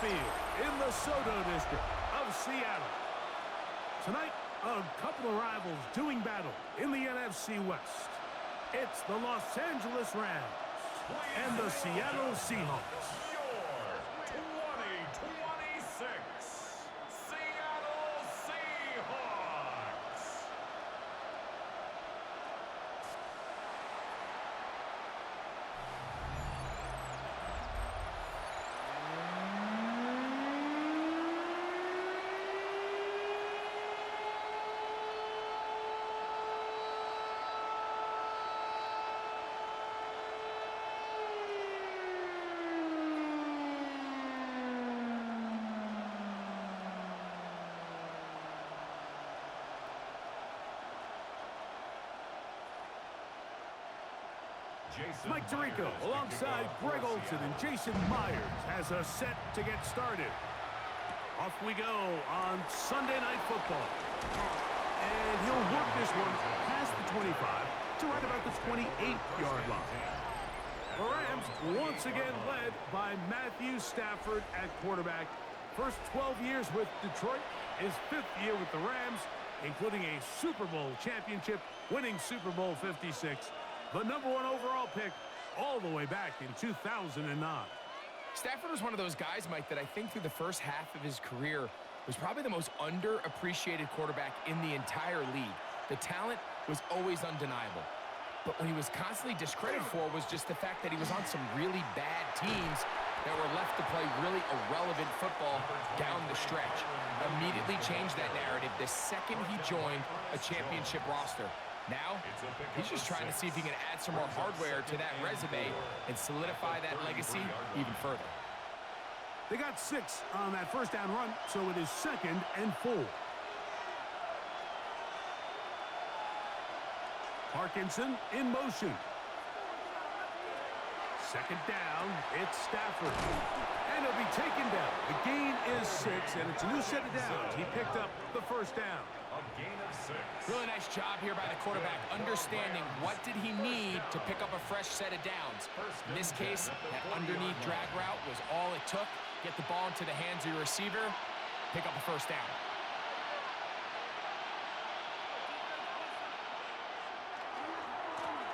Field in the Soto District of Seattle. Tonight, a couple of rivals doing battle in the NFC West. It's the Los Angeles Rams and the Seattle Seahawks. Your 2026 Seattle Seahawks. Mike Tirico alongside Greg Olson and Jason Myers has us set to get started. Off we go on Sunday Night Football. And he'll work this one past the 25 to right about the 28-yard line. The Rams once again led by Matthew Stafford at quarterback. First 12 years with Detroit, his 5th year with the Rams, including a Super Bowl championship, winning Super Bowl 56. The #1 overall pick all the way back in 2009. Stafford was one of those guys, Mike, that I think through the first half of his career was probably the most underappreciated quarterback in the entire league. The talent was always undeniable. But what he was constantly discredited for was just the fact that he was on some really bad teams that were left to play really irrelevant football down the stretch. Immediately changed that narrative the second he joined a championship roster. Now, he's just trying to see if he can add some more hardware to that resume and solidify that legacy even further. They got 6 on that first down run, so it is 2nd and 4. Parkinson in motion. 2nd down, it's Stafford. And he'll be taken down. The gain is 6, and it's a new set of downs. He picked up the first down. A gain of 6. Really nice job here by the quarterback, understanding what did he need to pick up a fresh set of downs. In this case, that underneath drag route was all it took. Get the ball into the hands of your receiver, pick up a first down.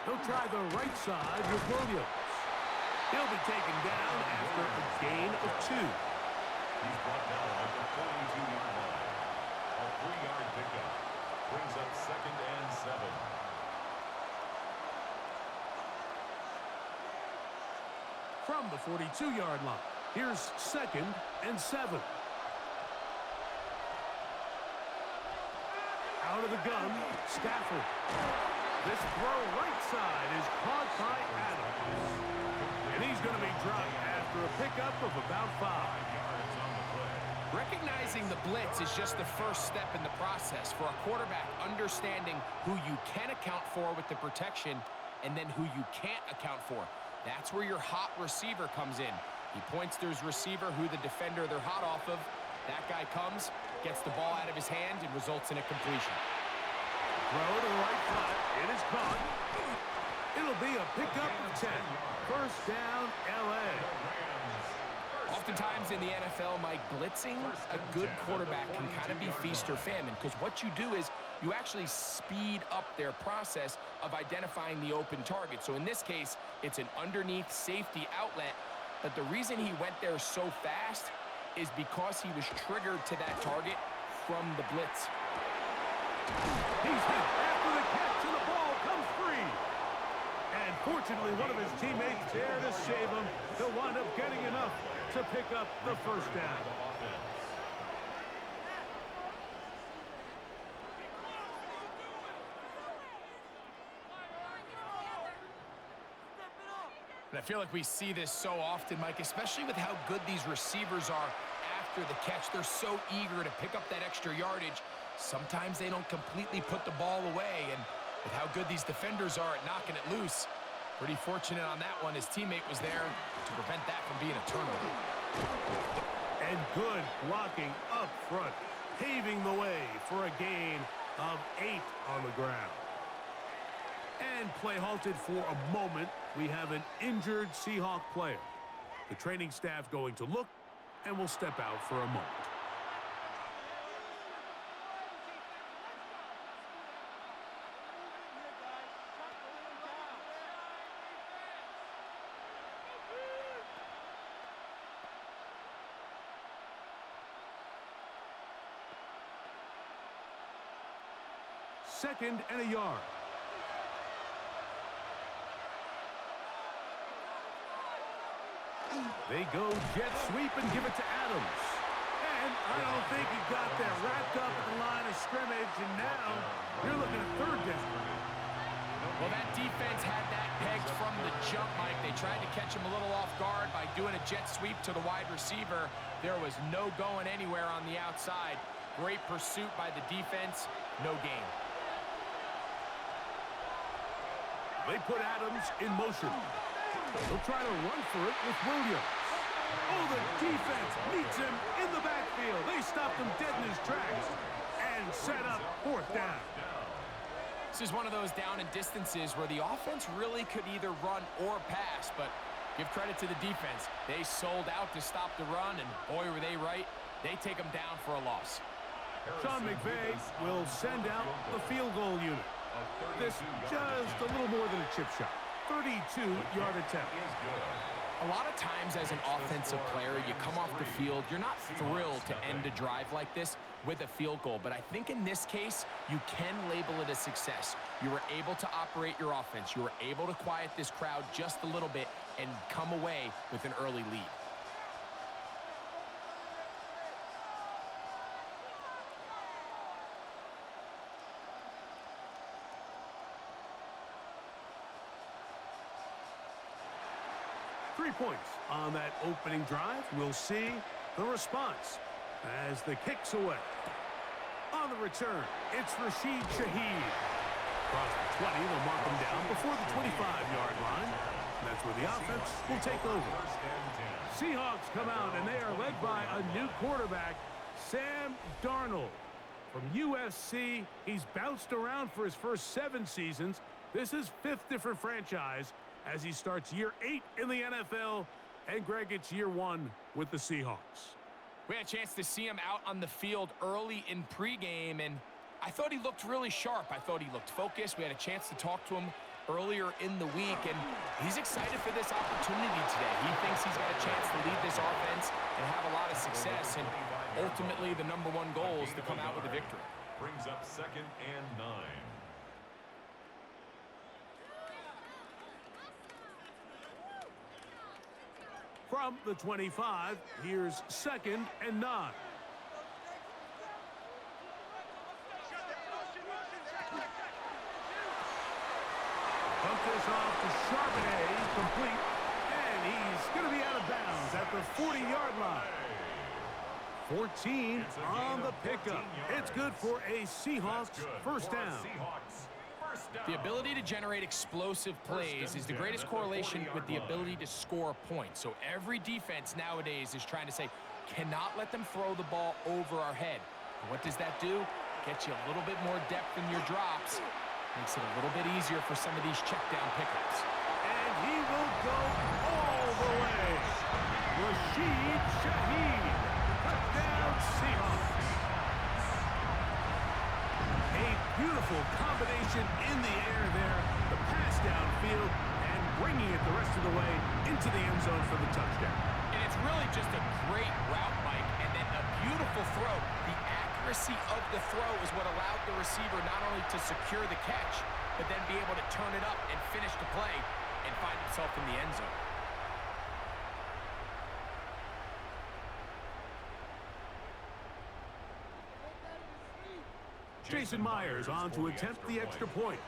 He'll try the right side with Williams. He'll be taken down after a gain of 2. He's brought down at the 42-yard line. A 3-yard pickup brings up 2nd and 7. From the 42-yard line, here's 2nd and 7. Out of the gun, Stafford. This throw right side is caught by Adams. And he's going to be dropped after a pickup of about 5. Recognizing the blitz is just the first step in the process for a quarterback, understanding who you can account for with the protection and then who you can't account for. That's where your hot receiver comes in. He points to his receiver, who the defender they're hot off of. That guy comes, gets the ball out of his hand, and results in a completion. Throw to the right flat. It is caught. It'll be a pickup of 10. First down, L.A. Oftentimes in the NFL, Mike, blitzing a good quarterback can kind of be feast or famine, because what you do is you actually speed up their process of identifying the open target. So in this case, it's an underneath safety outlet, but the reason he went there so fast is because he was triggered to that target from the blitz. He's hit after the catch, and the ball comes free. And fortunately, one of his teammates there to save him. He'll wind up getting enough to pick up the first down. And I feel like we see this so often, Mike, especially with how good these receivers are after the catch. They're so eager to pick up that extra yardage. Sometimes they don't completely put the ball away, and with how good these defenders are at knocking it loose, pretty fortunate on that one. His teammate was there to prevent that from being a turnover. And good blocking up front, paving the way for a gain of 8 on the ground. And play halted for a moment. We have an injured Seahawk player. The training staff going to look and will step out for a moment. Second and a yard. They go jet sweep and give it to Adams. And I don't think he got that wrapped up at the line of scrimmage, and now you're looking at third down. Well, that defense had that pegged from the jump, Mike. They tried to catch him a little off guard by doing a jet sweep to the wide receiver. There was no going anywhere on the outside. Great pursuit by the defense. No gain. They put Adams in motion. They'll try to run for it with Williams. Oh, the defense meets him in the backfield. They stopped him dead in his tracks and set up fourth down. This is one of those down and distances where the offense really could either run or pass, but give credit to the defense. They sold out to stop the run, and boy, were they right. They take them down for a loss. Sean McVay will send out the field goal unit. This just a little more than a chip shot. 32-yard attempt. A lot of times as an offensive player, you come off the field, you're not thrilled to end a drive like this with a field goal. But I think in this case, you can label it a success. You were able to operate your offense. You were able to quiet this crowd just a little bit and come away with an early lead. Points on that opening drive. We'll see the response as the kick's away. On the return, it's Rashid Shaheed. Across the 20, they'll mark him down before the 25-yard line. That's where the offense will take over. Seahawks come out, and they are led by a new quarterback, Sam Darnold. From USC, he's bounced around for his first 7 seasons. This is 5th different franchise as he starts year 8 in the NFL, and Greg, it's year 1 with the Seahawks. We had a chance to see him out on the field early in pregame, and I thought he looked really sharp. I thought he looked focused. We had a chance to talk to him earlier in the week, and he's excited for this opportunity today. He thinks he's got a chance to lead this offense and have a lot of success, and ultimately the #1 goal is to come out with a victory. Brings up 2nd and 9. From the 25, here's 2nd and 9. Pump this off to Charbonnet, complete, and he's going to be out of bounds at the 40-yard line. 14 on the pickup. It's good for a Seahawks first down. The ability to generate explosive plays is the greatest correlation with the ability to score points. So every defense nowadays is trying to say, cannot let them throw the ball over our head. And what does that do? Get you a little bit more depth in your drops. Makes it a little bit easier for some of these check down pickups. And he will go all the way. Rashid Shaheed. Touchdown Seahawks. A beautiful combination in the air there. The pass downfield and bringing it the rest of the way into the end zone for the touchdown. And it's really just a great route, Mike, and then a beautiful throw. The accuracy of the throw is what allowed the receiver not only to secure the catch, but then be able to turn it up and finish the play and find himself in the end zone. Jason Myers on to attempt the extra point.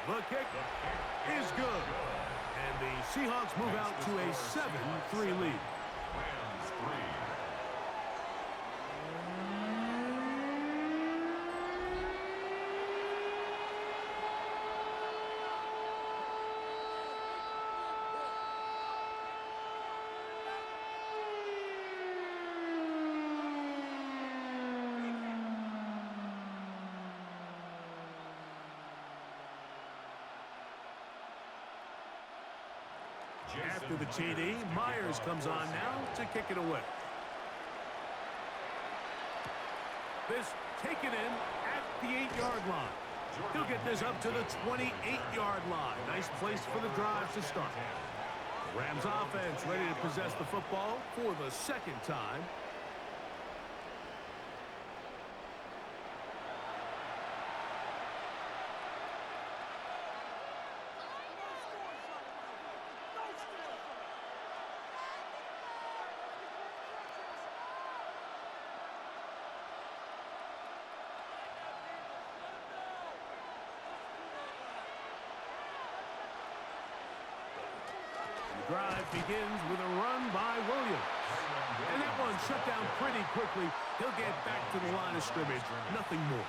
The kick is good. And the Seahawks move out to a 7-3 lead. Rams 3. After the TD, Myers comes on now to kick it away. This taken in at the 8-yard line. He'll get this up to the 28-yard line. Nice place for the drive to start. The Rams offense ready to possess the football for the second time. Drive begins with a run by Williams. And that one shut down pretty quickly. He'll get back to the line of scrimmage. Nothing more.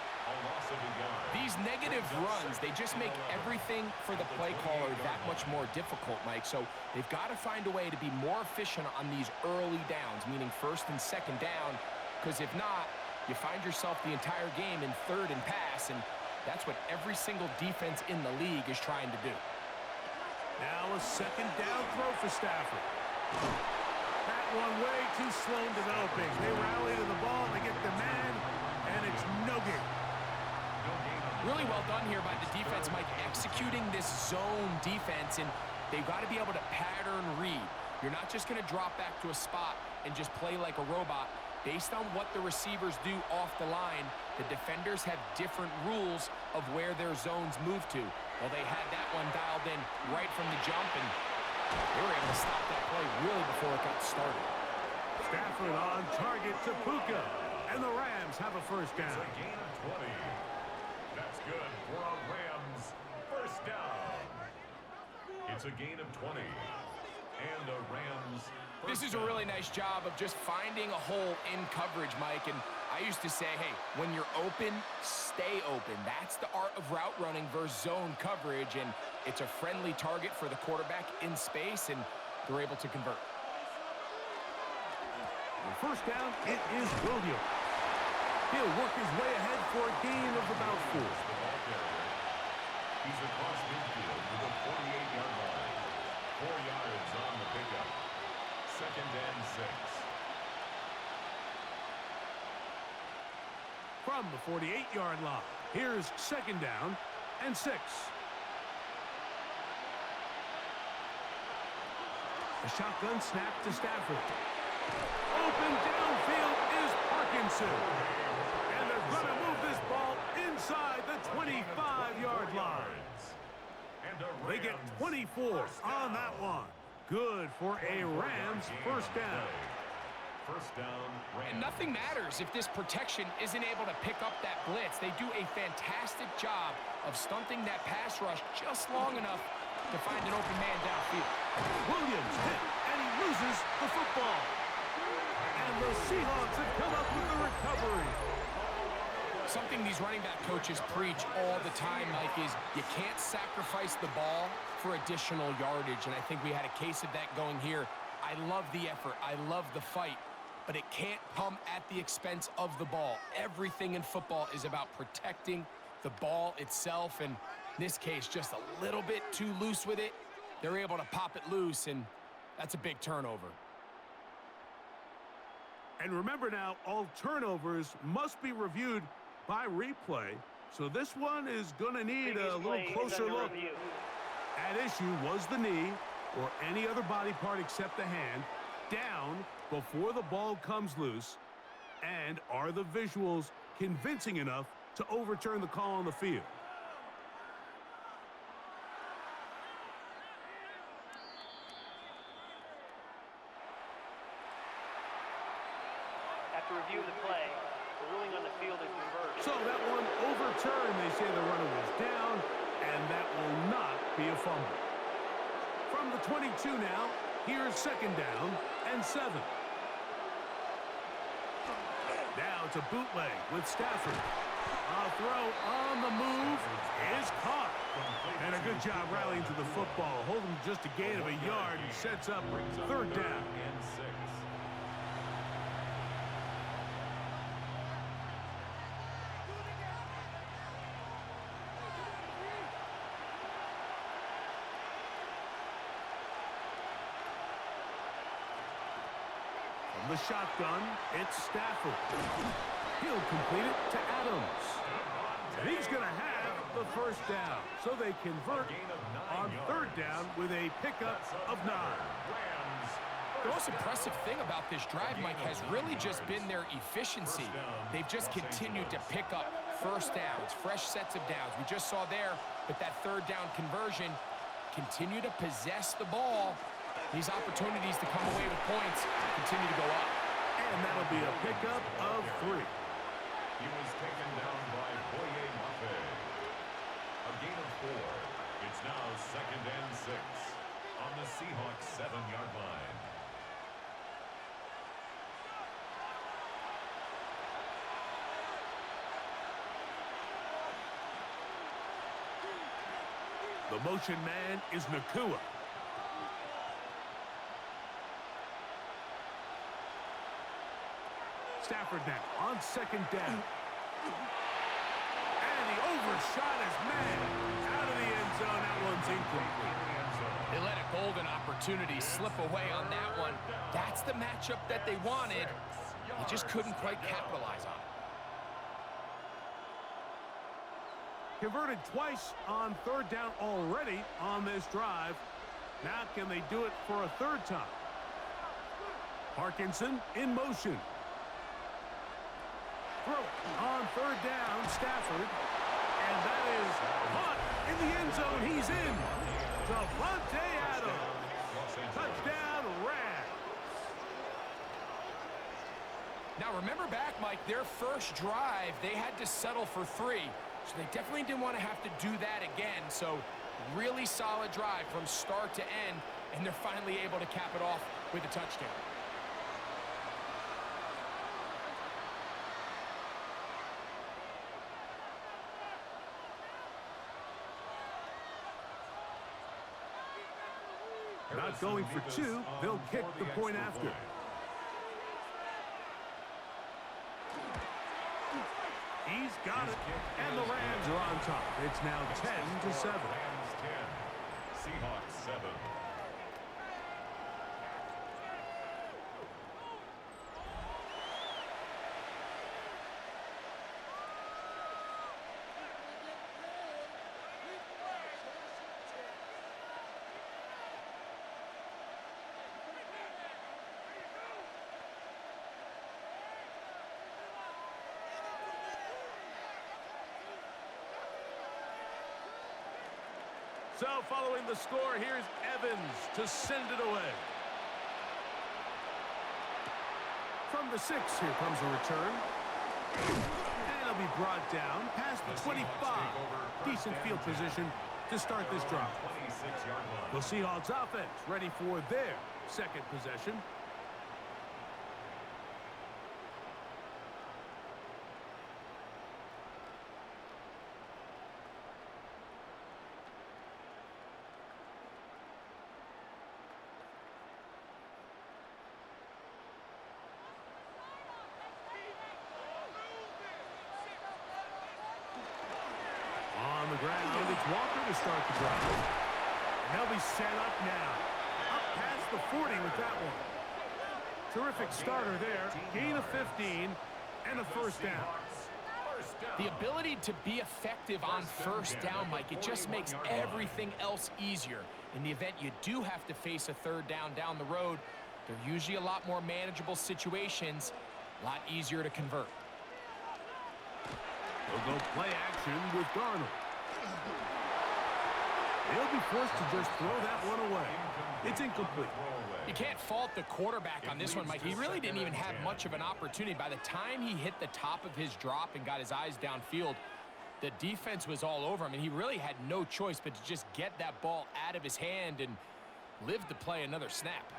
These negative runs, they just make everything for the play caller that much more difficult, Mike. So they've got to find a way to be more efficient on these early downs, meaning first and second down, because if not, you find yourself the entire game in third and pass, and that's what every single defense in the league is trying to do. Now a second down throw for Stafford. That one way too slow developing. They rally to the ball, they get the man, and it's no gain. Really well done here by the defense, Mike, executing this zone defense, and they've got to be able to pattern read. You're not just going to drop back to a spot and just play like a robot. Based on what the receivers do off the line, the defenders have different rules of where their zones move to. Well, they had that one dialed in right from the jump, and they were able to stop that play really before it got started. Stafford on target to Puka, and the Rams have a first down. It's a gain of 20. That's good for a Rams first down. It's a gain of 20. And the Rams This is a really nice job of just finding a hole in coverage, Mike. And I used to say, hey, when you're open, stay open. That's the art of route running versus zone coverage. And it's a friendly target for the quarterback in space, and they're able to convert. First down, it is Williams. He'll work his way ahead for a gain of about 4. He's across midfield to the 48-yard line. 4 yards on the pickup. Second and 6. From the 48-yard line, here's second down and 6. A shotgun snap to Stafford. Open downfield is Parkinson. And they're going to move this ball inside the 25-yard line. They get 24 on that one. Good for a Rams first down. First down, Rams. And nothing matters if this protection isn't able to pick up that blitz. They do a fantastic job of stunting that pass rush just long enough to find an open man downfield. Williams hit, and he loses the football. And the Seahawks have come up with the recovery. Something these running back coaches preach all the time, Mike, is you can't sacrifice the ball for additional yardage, and I think we had a case of that going here. I love the effort. I love the fight, but it can't come at the expense of the ball. Everything in football is about protecting the ball itself, and in this case, just a little bit too loose with it. They're able to pop it loose, and that's a big turnover. And remember now, all turnovers must be reviewed by replay, so this one is going to need a little closer look. At issue was the knee, or any other body part except the hand, down before the ball comes loose, and are the visuals convincing enough to overturn the call on the field? After review of the play, the ruling on the field is reversed. So that one overturned. They say the runner was down, and that will not be a fumble. From the 22 now, here's second down and 7. Now to bootleg with Stafford. A throw on the move is caught. And a good job rallying to the football. Holding just a gain of a yard and sets up third down. And 6. the shotgun, it's Stafford. He'll complete it to Adams. And he's going to have the first down. So they convert on third down with a pickup of 9. The most impressive thing about this drive, Mike, has really just been their efficiency. They've just continued to pick up first downs, fresh sets of downs. We just saw there with that third down conversion, continue to possess the ball. These opportunities to come away with points continue to go up. And that'll be a pickup of 3. He was taken down by Boye Mafe. A gain of 4. It's now 2nd and 6 on the Seahawks 7-yard line. The motion man is Nakua. Stafford now on 2nd down. And he overshot his man. Out of the end zone. That one's incomplete. They let a golden opportunity slip away on that one. That's the matchup that they wanted. They just couldn't quite capitalize on it. Converted twice on third down already on this drive. Now can they do it for a third time? Parkinson in motion. Throw it on third down, Stafford. And that is caught in the end zone. He's in. Davante Adams. Touchdown, Rams. Now remember back, Mike, their first drive, they had to settle for 3. So they definitely didn't want to have to do that again. So really solid drive from start to end, and they're finally able to cap it off with a touchdown. Not going for 2. They'll kick the point after. He's got it, and the Rams are on top. It's now 10-7. Rams 10, Seahawks 7. So following the score, here's Evans to send it away. From the 6, here comes a return. And it'll be brought down past the 25. Decent field position to start this drive. The Seahawks offense ready for their second possession. On the ground, it's Walker to start the drive. And they'll be set up now. Up past the 40 with that one. Terrific starter there. Gain of 15 and a first down. The ability to be effective on first down, Mike, it just makes everything else easier. In the event you do have to face a third down the road, they're usually a lot more manageable situations, a lot easier to convert. They'll go play action with Darnold. They'll be forced to just throw that one away. It's incomplete. You can't fault the quarterback on this one, Mike. He really didn't even have much of an opportunity. By the time he hit the top of his drop and got his eyes downfield, the defense was all over him, and he really had no choice but to just get that ball out of his hand and live to play another snap.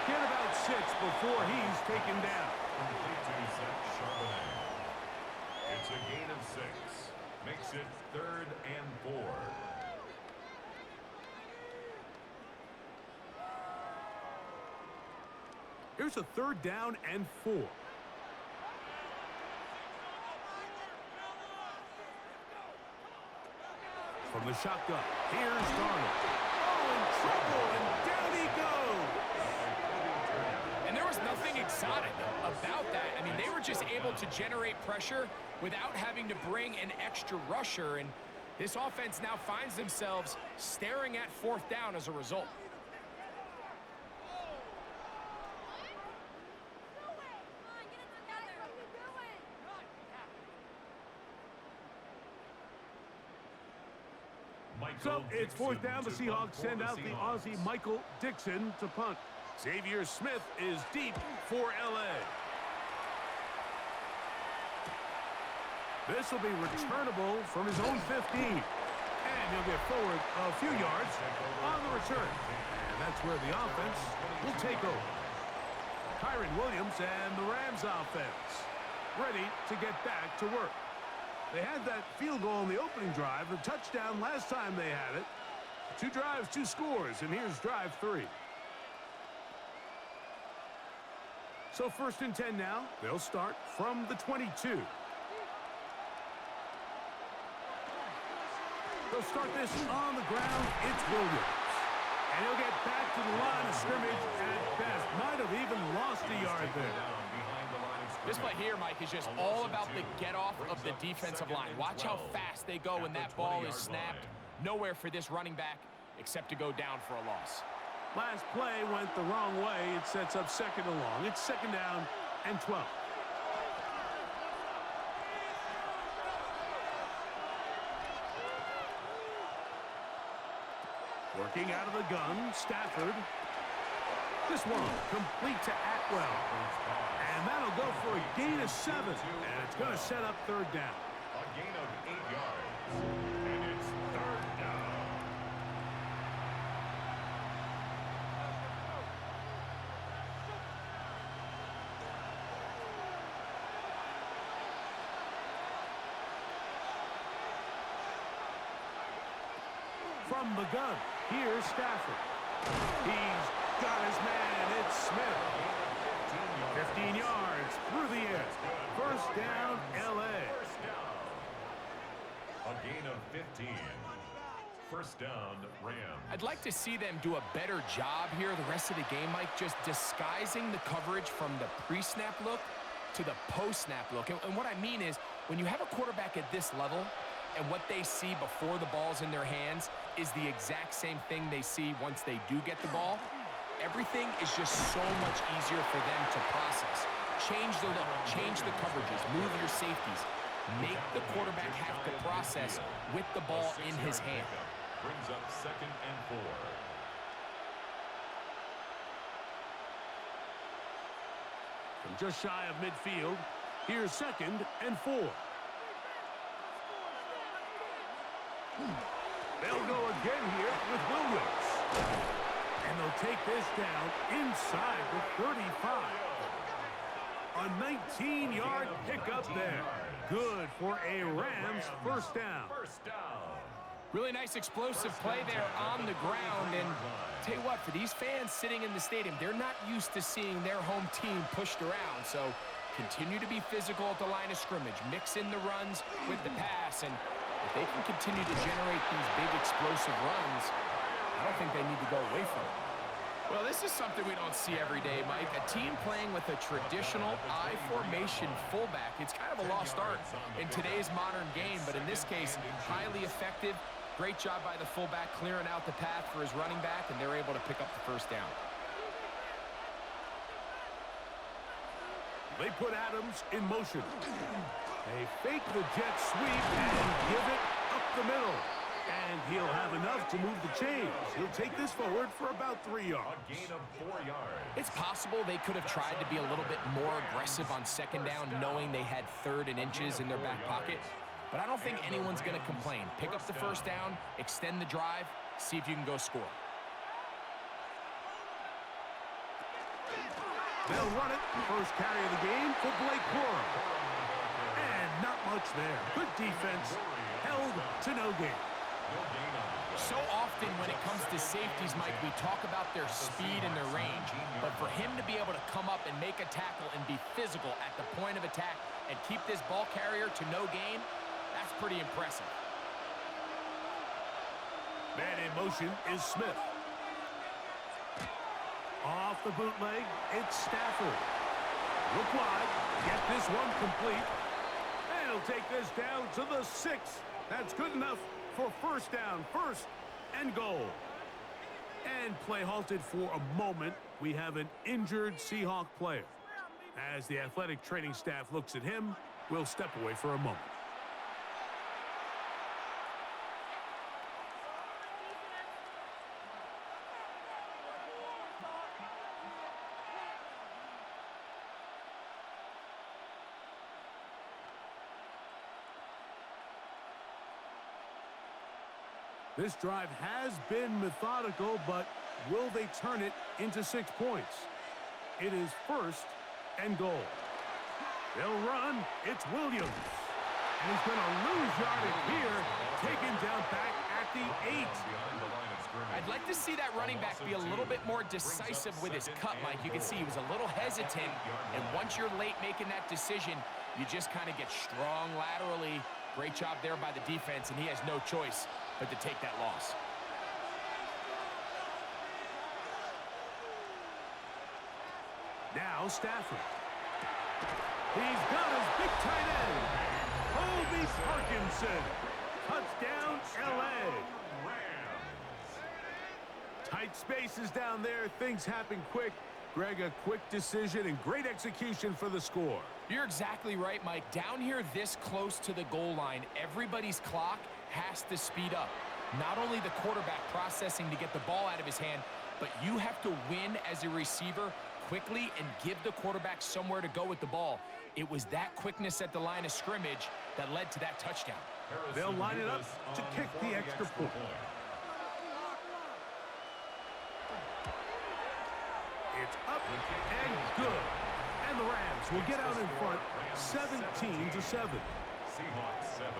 Get about 6 before he's taken down. It's a gain of 6. Makes it 3rd and 4. Here's a 3rd down and 4. from the shotgun. Here's Darnold. Oh, in trouble, and down he goes. And there was nothing exotic about that. I mean, they were just able to generate pressure without having to bring an extra rusher, and this offense now finds themselves staring at fourth down as a result. So it's fourth down. The Seahawks send out the Aussie Michael Dixon to punt. Xavier Smith is deep for L.A. This will be returnable from his own 15. And he'll get forward a few yards on the return. And that's where the offense will take over. Kyron Williams and the Rams offense ready to get back to work. They had that field goal in the opening drive, the touchdown last time they had it. 2 drives, 2 scores, and here's drive 3. So first and 10 now. They'll start from the 22. They'll start this on the ground. It's Williams. And he'll get back to the line of scrimmage at best. Might have even lost a yard there. This play here, Mike, is just all about the get-off of the defensive line. Watch how fast they go when that ball is snapped. Nowhere for this running back except to go down for a loss. Last play went the wrong way. It sets up second and long. It's second down and 12. Working out of the gun, Stafford. This one complete to Atwell. And that'll go for a gain of 7. And it's going to set up third down. A gain of 8 yards. And it's third down. From the gun, here's Stafford. He's got his man. It's Smith. 15 yards through the air. First down, L.A. First down. A gain of 15. First down, Rams. I'd like to see them do a better job here the rest of the game, Mike, just disguising the coverage from the pre-snap look to the post-snap look. And what I mean is, when you have a quarterback at this level, and what they see before the ball's in their hands is the exact same thing they see once they do get the ball, everything is just so much easier for them to process. Change the look, change the coverages, move your safeties. Make the quarterback have to process with the ball in his hand. Brings up second and 4. From just shy of midfield, here's second and 4. They'll go again here with Williams. And they'll take this down inside the 35. A 19-yard pickup there. Good for a Rams first down. Really nice explosive play there on the ground. And tell you what, for these fans sitting in the stadium, they're not used to seeing their home team pushed around. So continue to be physical at the line of scrimmage. Mix in the runs with the pass. And if they can continue to generate these big explosive runs, I don't think they need to go away from it. Well, this is something we don't see every day, Mike. A team playing with a traditional I formation fullback. It's kind of a lost art in today's modern game, but in this case, highly effective. Great job by the fullback clearing out the path for his running back, and they're able to pick up the first down. They put Adams in motion. They fake the jet sweep and give it up the middle. And he'll have enough to move the chains. He'll take this forward for about 3 yards. A gain of 4 yards. It's possible they could have tried to be a little bit more aggressive on second down, knowing they had third and inches in their back pocket. But I don't think anyone's going to complain. Pick up the first down, extend the drive, see if you can go score. They'll run it. First carry of the game for Blake Corum. And not much there. Good defense. Held to no gain. So often when it comes to safeties, Mike, we talk about their speed and their range. But for him to be able to come up and make a tackle and be physical at the point of attack and keep this ball carrier to no gain, that's pretty impressive. Man in motion is Smith. Off the bootleg, it's Stafford. Look wide, get this one complete. And he'll take this down to the 6. That's good enough for first down, first and goal. And play halted for a moment. We have an injured Seahawk player. As the athletic training staff looks at him, we'll step away for a moment. This drive has been methodical, but will they turn it into 6 points? It is first and goal. They'll run. It's Williams. And he's going to lose yardage here, taken down back at the 8. I'd like to see that running back be a little bit more decisive with his cut, Mike. You can see he was a little hesitant, and once you're late making that decision, you just kind of get strong laterally. Great job there by the defense, and he has no choice but to take that loss. Now Stafford. He's got his big tight end, Colby Parkinson. Touchdown, L.A. Tight spaces down there. Things happen quick. Greg, a quick decision and great execution for the score. You're exactly right, Mike. Down here this close to the goal line, everybody's clock has to speed up. Not only the quarterback processing to get the ball out of his hand, but you have to win as a receiver quickly and give the quarterback somewhere to go with the ball. It was that quickness at the line of scrimmage that led to that touchdown. They'll line it up to kick the extra point. It's up and good. And the Rams will get out in front 17-7. Seahawks 7.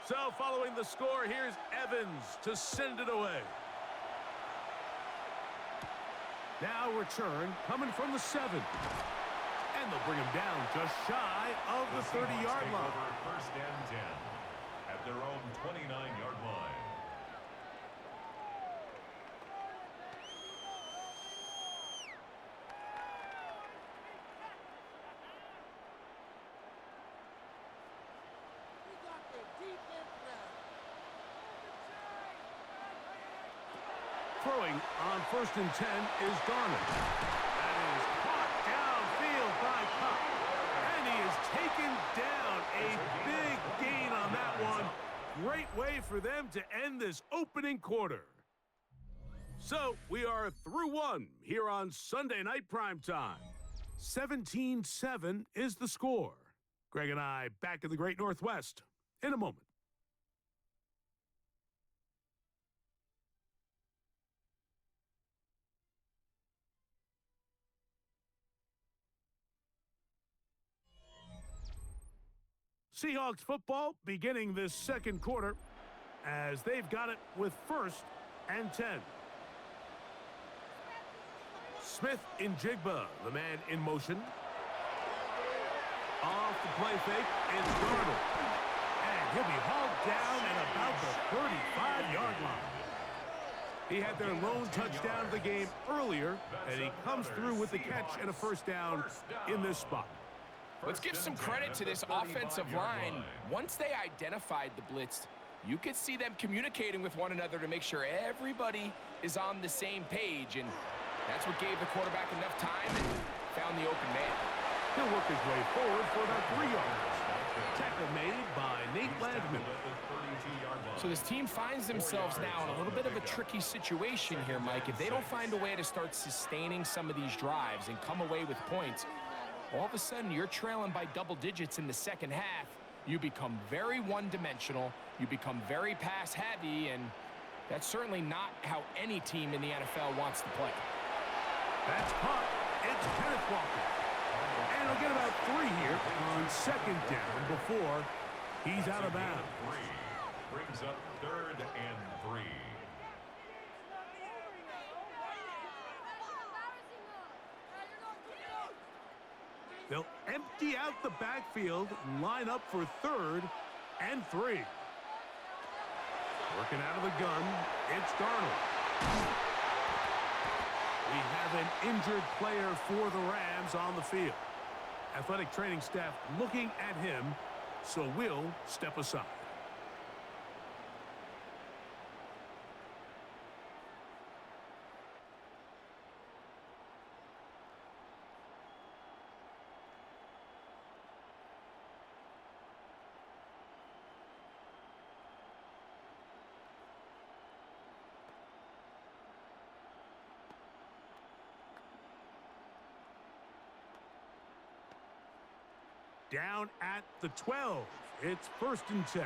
So following the score, here's Evans to send it away. Now return coming from the 7. And they'll bring him down just shy of the 30-yard line. First and 10 at their own 29-yard line. Throwing on first and 10 is Garner. That is caught downfield by Cup. And he is taken down. A big gain on that one. Great way for them to end this opening quarter. So we are through one here on Sunday Night Primetime. 17-7 is the score. Greg and I back in the Great Northwest in a moment. Seahawks football beginning this second quarter as they've got it with first and 10. Smith in Jigba, the man in motion. Off the play fake, it's Darnold. And he'll be hauled down at about the 35-yard line. He had their lone touchdown of the game earlier, and he comes through with the catch and a first down in this spot. Let's give some credit to this offensive line. Once they identified the blitz, you could see them communicating with one another to make sure everybody is on the same page, and that's what gave the quarterback enough time and found the open man. He'll work his way forward for about 3 yards. Tackle made by Nate Landman. So this team finds themselves now in a little bit of a tricky situation here, Mike. If they don't find a way to start sustaining some of these drives and come away with points, all of a sudden you're trailing by double digits in the second half. You become very one-dimensional. You become very pass-heavy, and That's certainly not how any team in the NFL wants to play. That's caught. It's Kenneth Walker. And he'll get about 3 here on second down before he's out of bounds. Brings up 3rd and 3. They'll empty out the backfield and line up for 3rd and 3. Working out of the gun, it's Darnold. We have an injured player for the Rams on the field. Athletic training staff looking at him, so we'll step aside. Down at the 12. It's 1st and 10.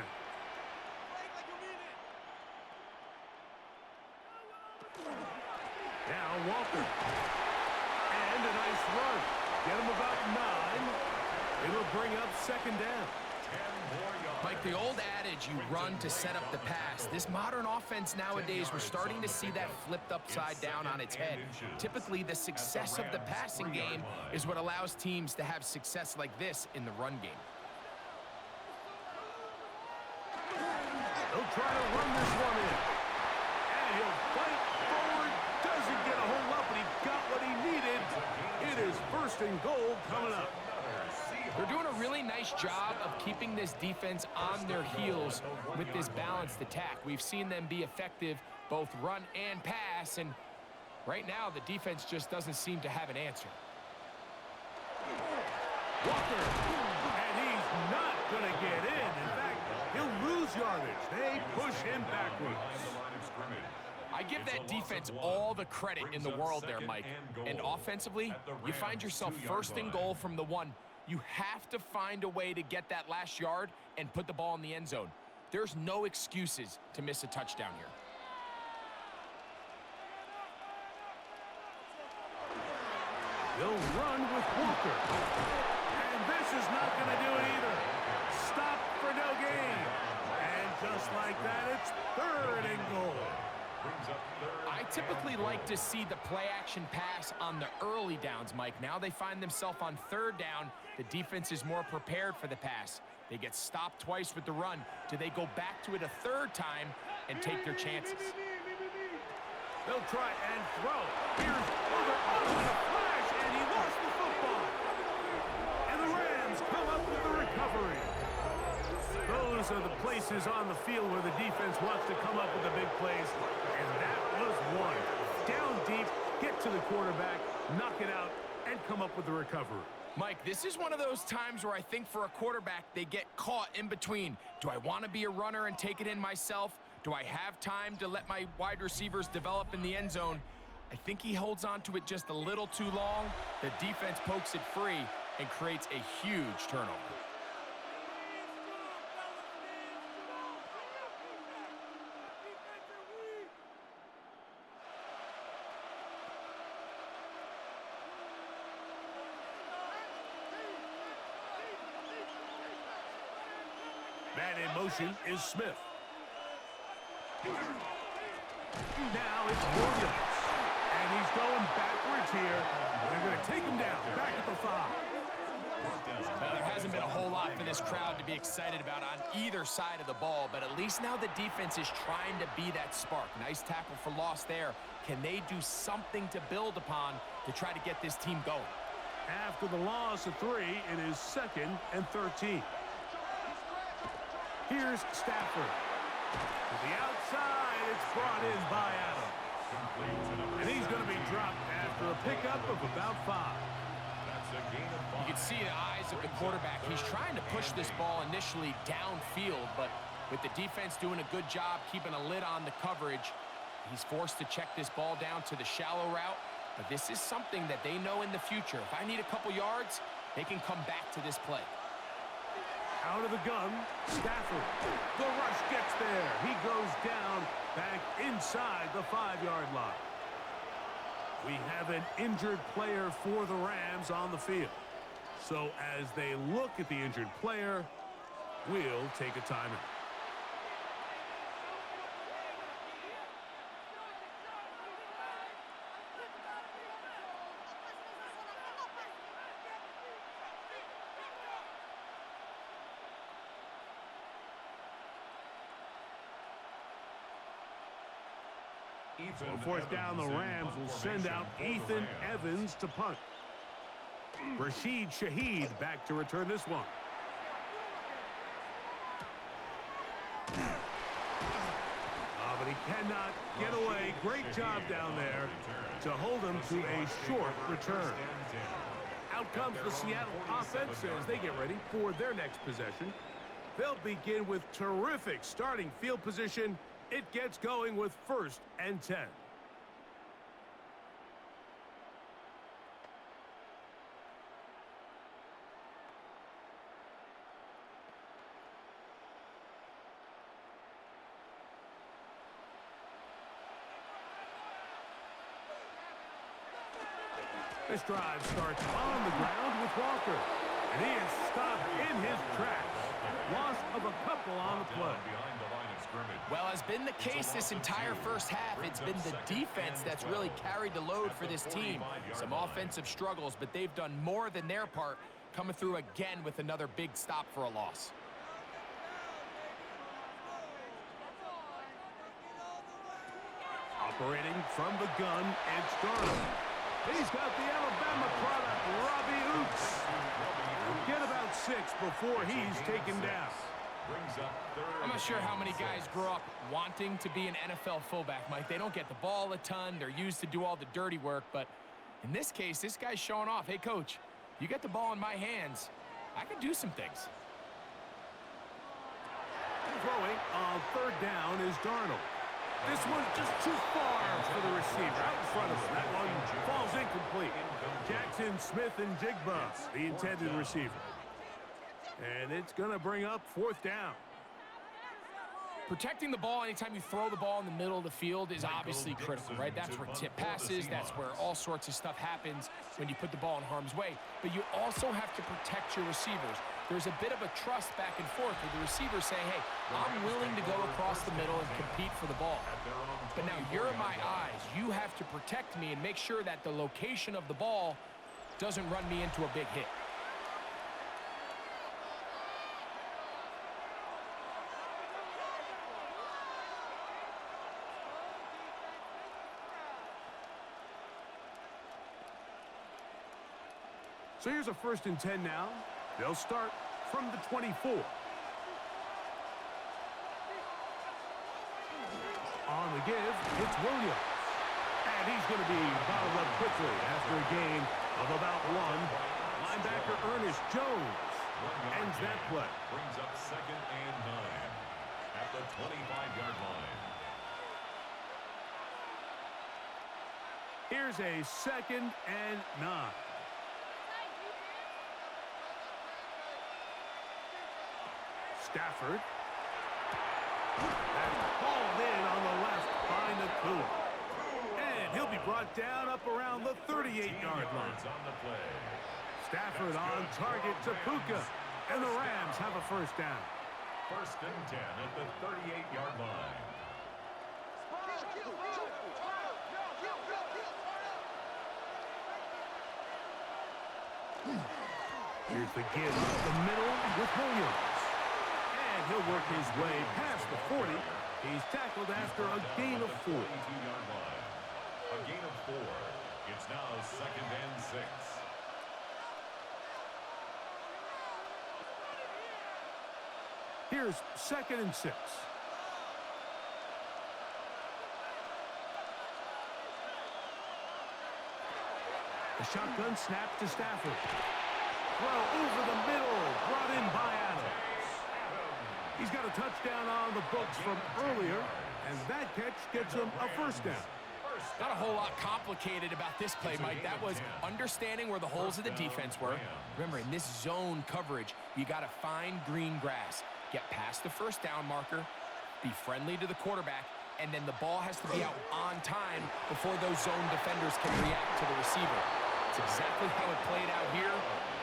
Now Walker. And a nice run. Get him about 9. It'll bring up 2nd down. 10 more yards. Like the old adage, you run to set up the pass. This modern offense nowadays, we're starting to see that flipped upside down on its head. Typically, the success of the passing game is what allows teams to have success like this in the run game. He'll try to run this one in. And he'll fight forward. Doesn't get a whole lot, but he got what he needed. It is 1st and goal coming up. They're doing a really nice job of keeping this defense on their heels with this balanced attack. We've seen them be effective both run and pass, and right now the defense just doesn't seem to have an answer. Walker, and he's not going to get in. In fact, he'll lose yardage. They push him backwards. I give that defense all the credit in the world there, Mike. And offensively, you find yourself 1st and goal from the 1. You have to find a way to get that last yard and put the ball in the end zone. There's no excuses to miss a touchdown here. They'll run with Walker. And this is not going to do it either. Stop for no gain. And just like that, it's 3rd and goal. I typically like to see the play-action pass on the early downs, Mike. Now they find themselves on 3rd down. The defense is more prepared for the pass. They get stopped twice with the run. Do they go back to it a 3rd time and take their chances? They'll try and throw. Here's over in a flash, and he lost the football. And the Rams come up with the recovery. Those are the places on the field where the defense wants to come up with the big plays. And that was one. Down deep, get to the quarterback, knock it out, and come up with the recovery. Mike, this is one of those times where I think for a quarterback, they get caught in between. Do I want to be a runner and take it in myself? Do I have time to let my wide receivers develop in the end zone? I think he holds on to it just a little too long. The defense pokes it free and creates a huge turnover. Man in motion is Smith. Now it's Williams. And he's going backwards here. They're going to take him down, back at the 5. Well, there hasn't been a whole lot for this crowd to be excited about on either side of the ball, but at least now the defense is trying to be that spark. Nice tackle for loss there. Can they do something to build upon to try to get this team going? After the loss of 3, it is 2nd and 13. Here's Stafford. To the outside, it's brought in by Adams. And he's going to be dropped after a pickup of about 5. You can see the eyes of the quarterback. He's trying to push this ball initially downfield, but with the defense doing a good job keeping a lid on the coverage, he's forced to check this ball down to the shallow route. But this is something that they know in the future. If I need a couple yards, they can come back to this play. Out of the gun, Stafford. The rush gets there. He goes down back inside the 5-yard line. We have an injured player for the Rams on the field. So as they look at the injured player, we'll take a timeout. So fourth down, the Rams will send out Ethan Evans to punt. Rashid Shaheed back to return this one. But he cannot get away. Great job down there to hold him to a short return. Out comes the Seattle offense as they get ready for their next possession. They'll begin with terrific starting field position. It gets going with 1st and 10. This drive starts on the ground with Walker. And he is stopped in his tracks. Loss of a couple on the play. Well, has been the case this entire first half. It's been the defense that's really carried the load for this team. Some offensive struggles, but they've done more than their part, coming through again with another big stop for a loss. Operating from the gun, it's Darnold. He's got the Alabama product, Robbie Oots. Get about 6 before he's taken down. I'm not sure how many guys grow up wanting to be an NFL fullback, Mike. They don't get the ball a ton. They're used to do all the dirty work. But in this case, this guy's showing off. Hey, coach, you get the ball in my hands. I can do some things. Throwing on 3rd down is Darnold. This one's just too far for the receiver out in front of him. That one falls incomplete. Jackson, Smith, and Jigba, the intended receiver. And it's going to bring up 4th down. Protecting the ball anytime you throw the ball in the middle of the field is obviously critical, right? That's where tip passes, that's where all sorts of stuff happens when you put the ball in harm's way. But you also have to protect your receivers. There's a bit of a trust back and forth with the receivers saying, hey, I'm willing to go across the middle and compete for the ball. But now you're in my eyes. You have to protect me and make sure that the location of the ball doesn't run me into a big hit. So here's a 1st and 10 now. They'll start from the 24. On the give, it's Williams. And he's going to be bottled up quickly after a gain of about 1. Linebacker Ernest Jones ends that play. Brings up 2nd and 9 at the 25-yard line. Here's a 2nd and 9. Stafford. And hauled in on the left by Nakua. And he'll be brought down up around the 38-yard line. Stafford on target to Puka. And the Rams have a 1st down. 1st and 10 at the 38-yard line. Here's the give up the middle with Williams. And he'll work his way past the 40. He's tackled after a gain of 4. A gain of 4. It's now 2nd and 6. Here's 2nd and 6. A shotgun snap to Stafford. Throw over the middle, brought in by Adams. He's got a touchdown on the books from earlier, and that catch gets him a 1st down. Not a whole lot complicated about this play, Mike. That was understanding where the holes of the defense were. Remember, in this zone coverage, you got to find green grass. Get past the first down marker, be friendly to the quarterback, and then the ball has to be out on time before those zone defenders can react to the receiver. It's exactly how it played out here.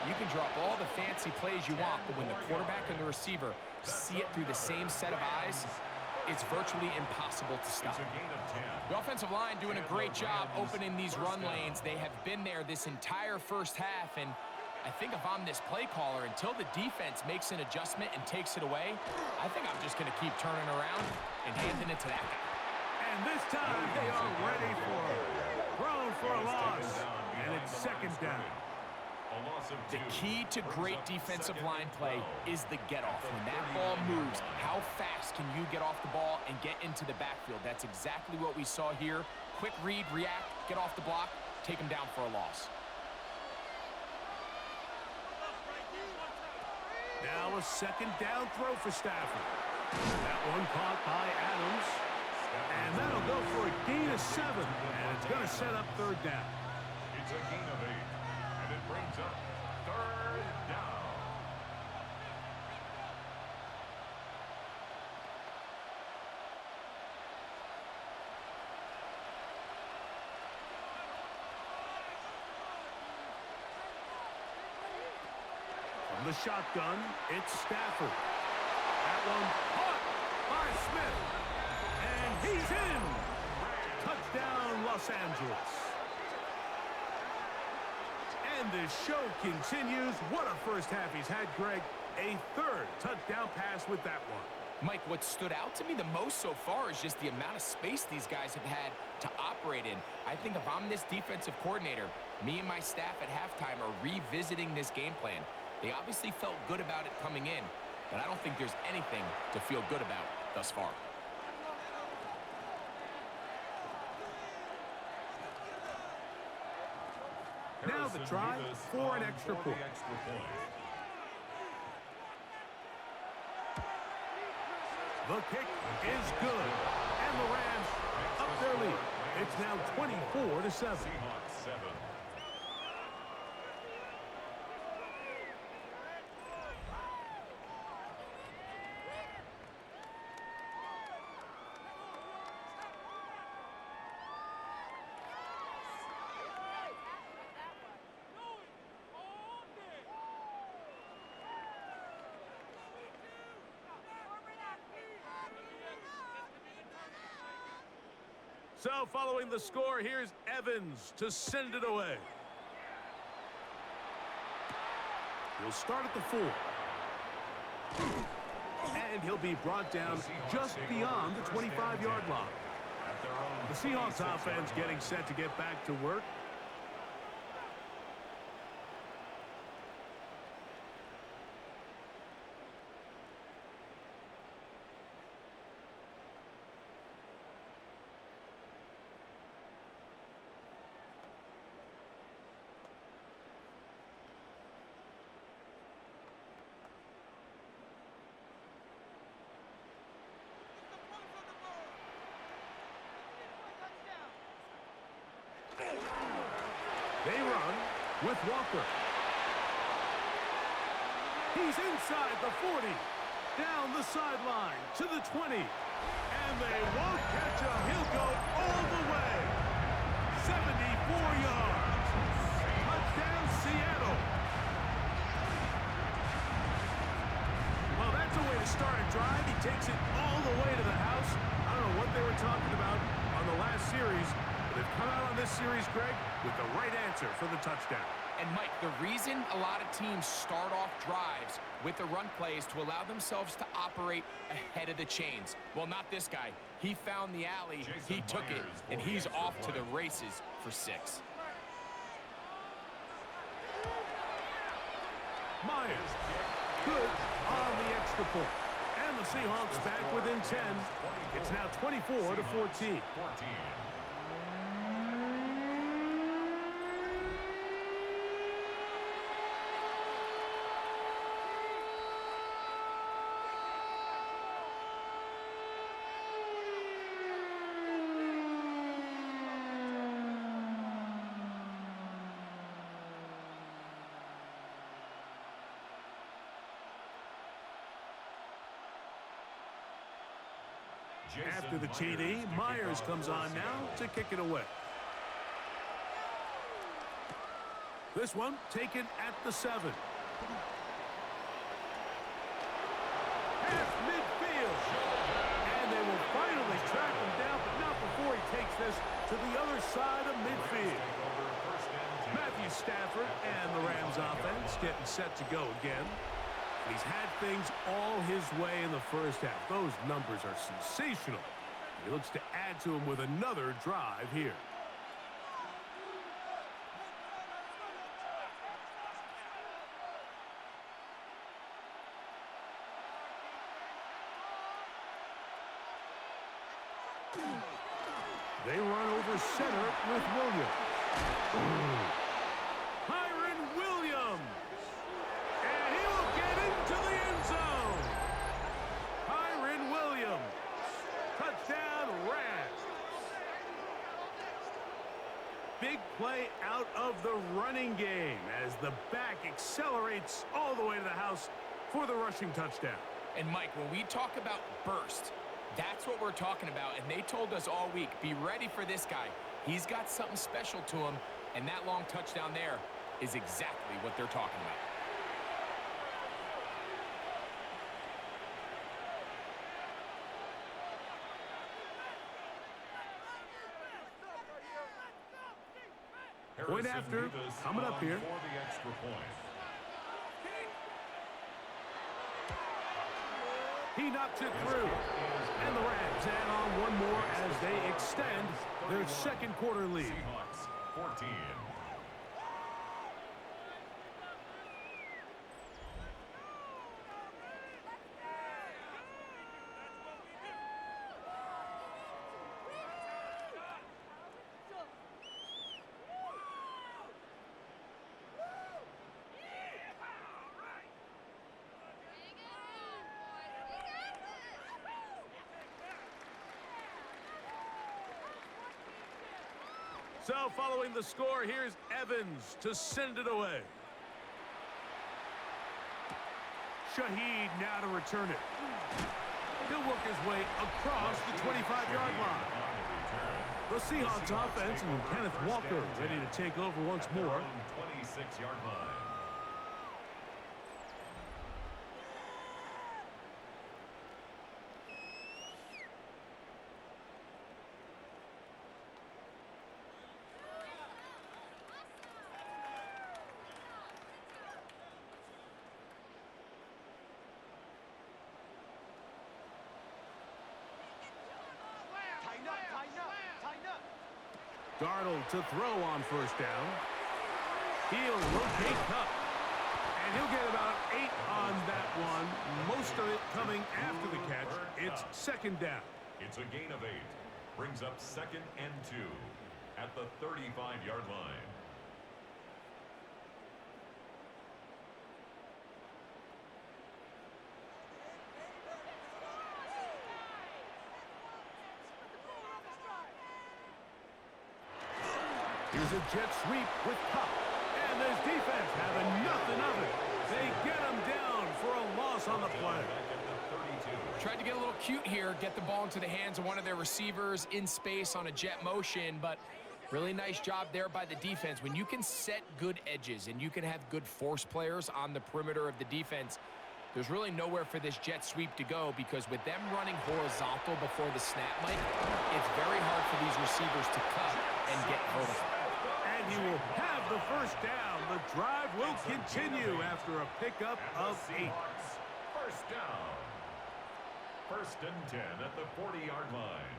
You can drop all the fancy plays you want, but when the quarterback and the receiver see it through the same set of eyes, it's virtually impossible to stop. The offensive line doing a great job opening these run lanes. They have been there this entire first half, and I think if I'm this play caller, until the defense makes an adjustment and takes it away, I think I'm just going to keep turning around and handing it to that guy. And this time they are ready for it. Thrown for a loss, and it's second down. The key to great defensive line play is the get-off. When that ball moves, how fast can you get off the ball and get into the backfield? That's exactly what we saw here. Quick read, react, get off the block, take him down for a loss. Now a second down throw for Stafford. That one caught by Adams. And that'll go for a gain of 7. And it's going to set up third down. It's a gain of 8. And it brings up third down. From the shotgun, it's Stafford. That one caught by Smith. And he's in. Touchdown, Los Angeles. And this show continues. What a first half he's had, Greg. A third touchdown pass with that one. Mike, what stood out to me the most so far is just the amount of space these guys have had to operate in. I think if I'm this defensive coordinator, me and my staff at halftime are revisiting this game plan. They obviously felt good about it coming in, but I don't think there's anything to feel good about thus far. Now the try for an extra point. The kick is good. And the Rams up their lead. It's now 24-7. Seahawks 7. So following the score, here's Evans to send it away. He'll start at the 4. And he'll be brought down just beyond the 25-yard line. The Seahawks offense getting set to get back to work. They run with Walker. He's inside the 40. Down the sideline to the 20. And they won't catch him. He'll go all the way. 74 yards. Touchdown, Seattle. Well, that's a way to start a drive. He takes it all the way to the house. I don't know what they were talking about on the last series. They've come out on this series, Greg, with the right answer for the touchdown. And, Mike, the reason a lot of teams start off drives with the run play is to allow themselves to operate ahead of the chains. Well, not this guy. He found the alley, he took it, and he's off to the races for 6. Myers, good on the extra point. And the Seahawks back within 10. It's now 24-14. After the TD, Myers comes on now to kick it away. This one taken at the 7. Half midfield. And they will finally track him down, but not before he takes this to the other side of midfield. Matthew Stafford and the Rams offense getting set to go again. He's had things all his way in the first half. Those numbers are sensational. He looks to add to them with another drive here. They run over center with Williams. Kyren Williams. And he will get into the end zone. Kyren Williams. Touchdown, Rams. Big play out of the running game as the back accelerates all the way to the house for the rushing touchdown. And Mike, when we talk about burst, that's what we're talking about, and they told us all week, be ready for this guy. He's got something special to him, and that long touchdown there is exactly what they're talking about. Point after, coming up here. For the extra point. He knocks it through. And the Rams add on one more as they extend their second quarter lead. Seahawks 14. So following the score, here's Evans to send it away. Shaheed now to return it. He'll work his way across the 25-yard line. The Seahawks offense and Kenneth Walker ready to take over once more. 26-yard line. Darnold to throw on first down. He'll rotate Cup. And he'll get about 8 on that one. Most of it coming after the catch. It's second down. It's a gain of 8. Brings up 2nd and 2 at the 35-yard line. Here's a jet sweep with Cup. And this defense having nothing of it. They get him down for a loss on the play. Tried to get a little cute here, get the ball into the hands of one of their receivers in space on a jet motion, but really nice job there by the defense. When you can set good edges and you can have good force players on the perimeter of the defense, there's really nowhere for this jet sweep to go, because with them running horizontal before the snap, Mike, it's very hard for these receivers to cut and get vertical. And he will have the first down. The drive will continue after a pickup of 8. First down. 1st and 10 at the 40-yard line.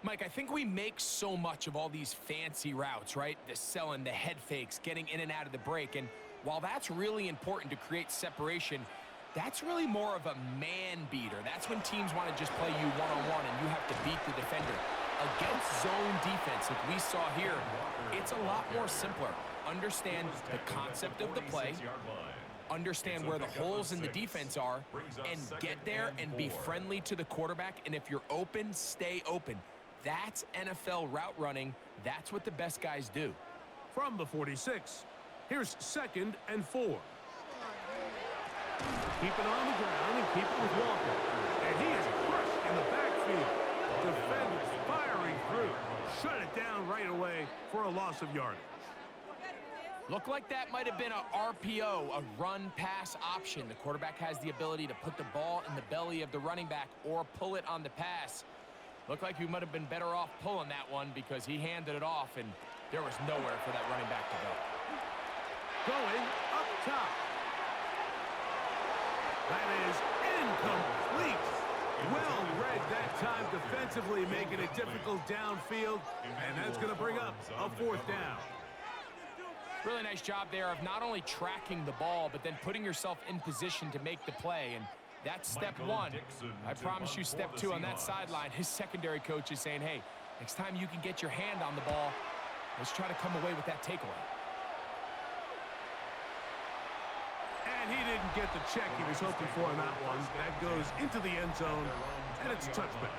Mike, I think we make so much of all these fancy routes, right? The selling, the head fakes, getting in and out of the break. And while that's really important to create separation, that's really more of a man beater. That's when teams want to just play you one-on-one and you have to beat the defender. Against zone defense, like we saw here, it's a lot more simpler. Understand the concept of the play, understand where the holes in the defense are, and get there and be friendly to the quarterback. And if you're open, stay open. That's NFL route running. That's what the best guys do. From the 46, here's 2nd and 4. Keep it on the ground and keep it with Walker. And he is crushed in the backfield. Defenders firing through. Shut it down right away for a loss of yardage. Looked like that might have been a RPO, a run-pass option. The quarterback has the ability to put the ball in the belly of the running back or pull it on the pass. Looked like he might have been better off pulling that one because he handed it off, and there was nowhere for that running back to go. Going up top. That is incomplete. Well read that time defensively, making it difficult downfield, and that's going to bring up a 4th down. Really nice job there of not only tracking the ball, but then putting yourself in position to make the play. And that's step 1. I promise you step 2 on that sideline. His secondary coach is saying, hey, next time you can get your hand on the ball, let's try to come away with that takeaway. And he didn't get the check he was hoping for on that one. That goes into the end zone, and it's a touchback.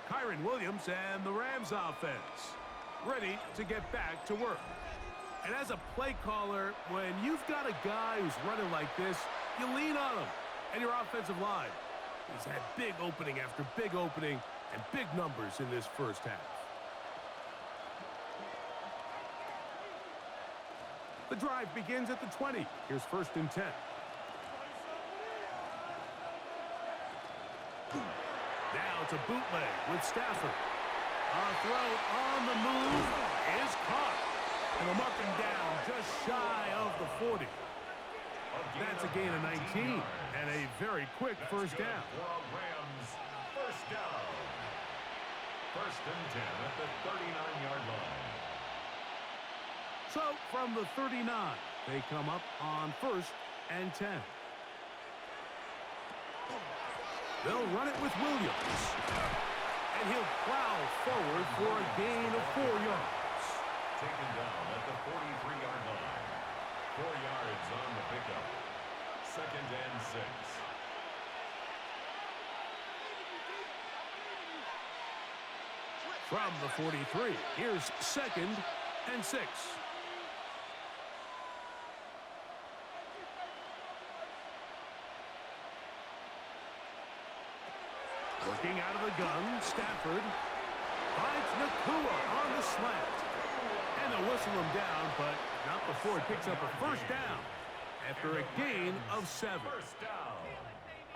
Kyron Williams and the Rams offense ready to get back to work. And as a play caller, when you've got a guy who's running like this, you lean on him. And your offensive line has had big opening after big opening and big numbers in this first half. The drive begins at the 20. Here's 1st and 10. Now it's a bootleg with Stafford. A throw on the move is caught. And they'll mark him down just shy of the 40. That's a gain of 19 and a very quick first down. Rams, first down. 1st and 10 at the 39-yard line. So from the 39, they come up on 1st and 10. They'll run it with Williams. And he'll plow forward for a gain of 4 yards. Taken down at the 43-yard line. 4 yards on the pickup. 2nd and 6. From the 43, here's 2nd and 6. Working out of the gun, Stafford finds Nakua on the slant. And they'll whistle him down, but not before it picks up a first down after a gain of 7.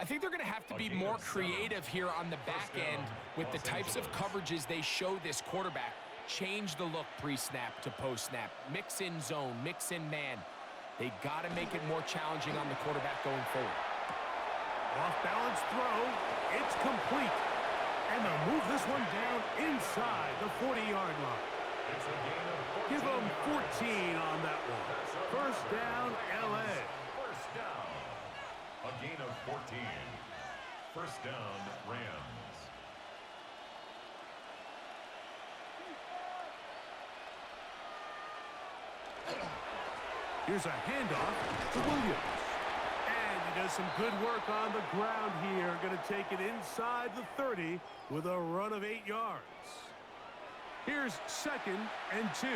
I think they're going to have to be more creative here on the back end with the types of coverages they show this quarterback. Change the look pre-snap to post-snap. Mix in zone, mix in man. They got to make it more challenging on the quarterback going forward. Off-balance throw. It's complete. And they'll move this one down inside the 40-yard line. Give them 14 on that one. First down, L.A. First down. A gain of 14. First down, Rams. Here's a handoff to Williams. And he does some good work on the ground here. Going to take it inside the 30 with a run of 8 yards. Here's 2nd and 2.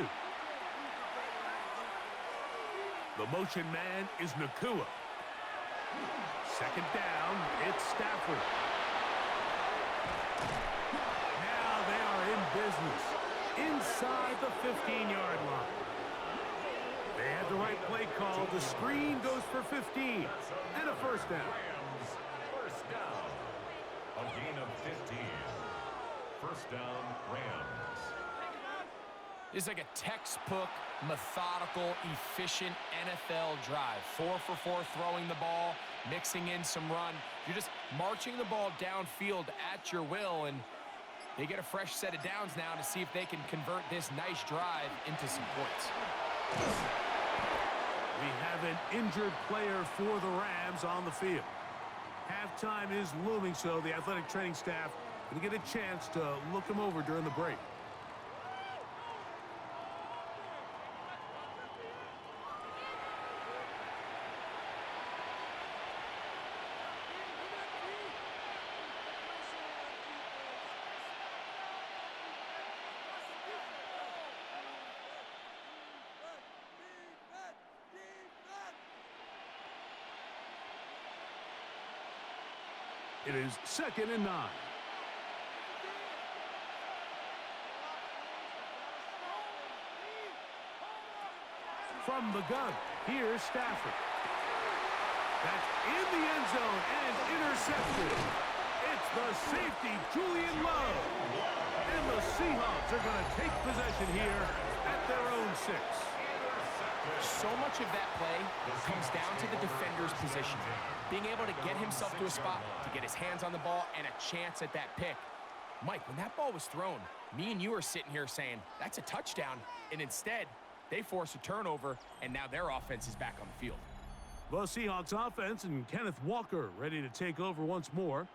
The motion man is Nakua. 2nd down, it's Stafford. Now they are in business inside the 15-yard line. They had the right play call. The screen goes for 15 and a first down. Rams, first down. A gain of 15. First down, Rams. It's like a textbook, methodical, efficient NFL drive. 4 for 4 throwing the ball, mixing in some run. You're just marching the ball downfield at your will, and they get a fresh set of downs now to see if they can convert this nice drive into some points. We have an injured player for the Rams on the field. Halftime is looming, so the athletic training staff going to get a chance to look him over during the break. It is 2nd and 9. From the gun, here's Stafford. That's in the end zone and intercepted. It's the safety, Julian Love. And the Seahawks are going to take possession here at their own 6. So much of that play comes down to the defender's position. Being able to get himself to a spot, to get his hands on the ball, and a chance at that pick. Mike, when that ball was thrown, me and you are sitting here saying, that's a touchdown. And instead, they force a turnover, and now their offense is back on the field. The Seahawks offense and Kenneth Walker ready to take over once more.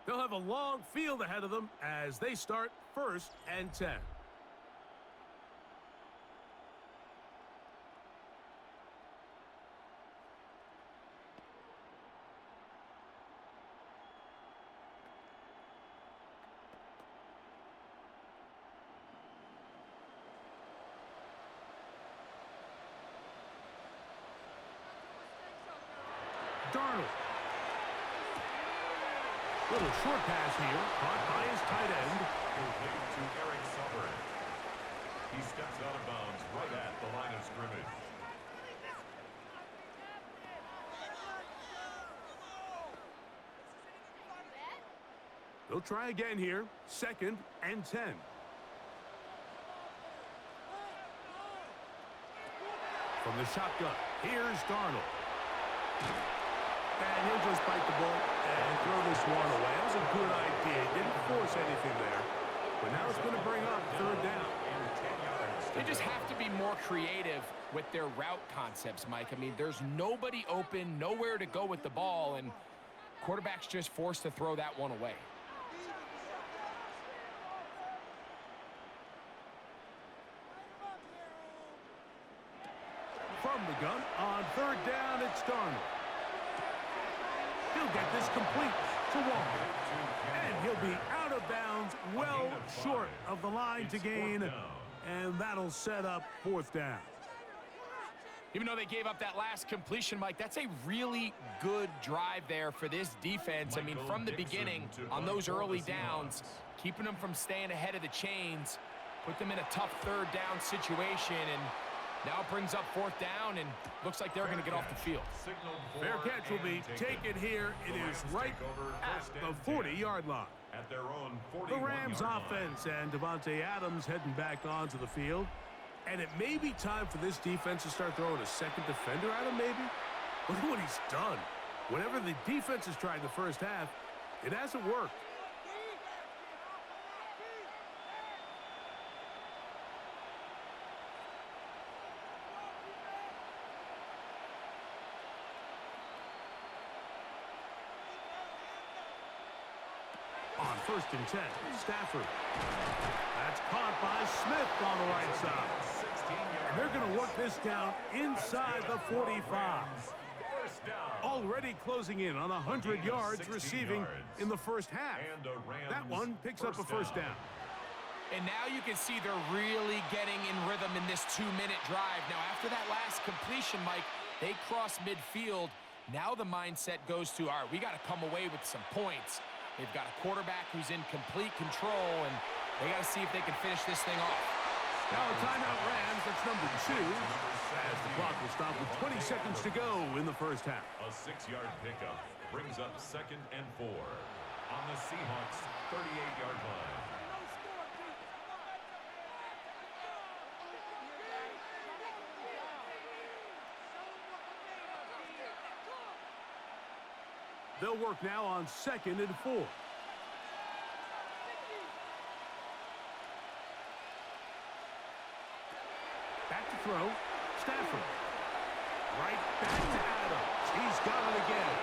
They'll have a long field ahead of them as they start 1st and 10. Darnold. Little short pass here, caught by his tight end. Complete to Eric Sauber. He steps out of bounds right at the line of scrimmage. They'll try again here, 2nd and 10. From the shotgun, here's Darnold. And he'll just bite the ball and throw this one away. That was a good idea. Didn't force anything there. But now it's going to bring up 3rd down. They just have to be more creative with their route concepts, Mike. I mean, there's nobody open, nowhere to go with the ball, and quarterback's just forced to throw that one away. From the gun, on 3rd down, it's Darnold. He'll get this complete to Walker. And he'll be out of bounds, well short of the line to gain. And that'll set up 4th down. Even though they gave up that last completion, Mike, that's a really good drive there for this defense. I mean, from the beginning, on those early downs, keeping them from staying ahead of the chains, put them in a tough 3rd down situation, and now it brings up 4th down, and looks like they're going to get off the field. Fair catch will be taken here. It is right at the 40-yard line. At their own The Rams offense and Devontae Adams heading back onto the field. And it may be time for this defense to start throwing a 2nd defender at him, maybe. Look at what he's done. Whenever the defense has tried the first half, it hasn't worked. On 1st and 10, Stafford. That's caught by Smith on the right side. And they're going to work this down inside the 45. Already closing in on 100 yards receiving in the first half. That one picks up a 1st down. And now you can see they're really getting in rhythm in this 2-minute drive. Now, after that last completion, Mike, they cross midfield. Now the mindset goes to, all right, we got to come away with some points. They've got a quarterback who's in complete control, and they got to see if they can finish this thing off. Now a timeout Rams, that's number 2. As the clock will stop with 20 seconds to go in the first half. A 6-yard pickup brings up 2nd and 4 on the Seahawks' 38-yard line. They'll work now on 2nd and 4. Back to throw. Stafford. Right back to Adams. He's got it again.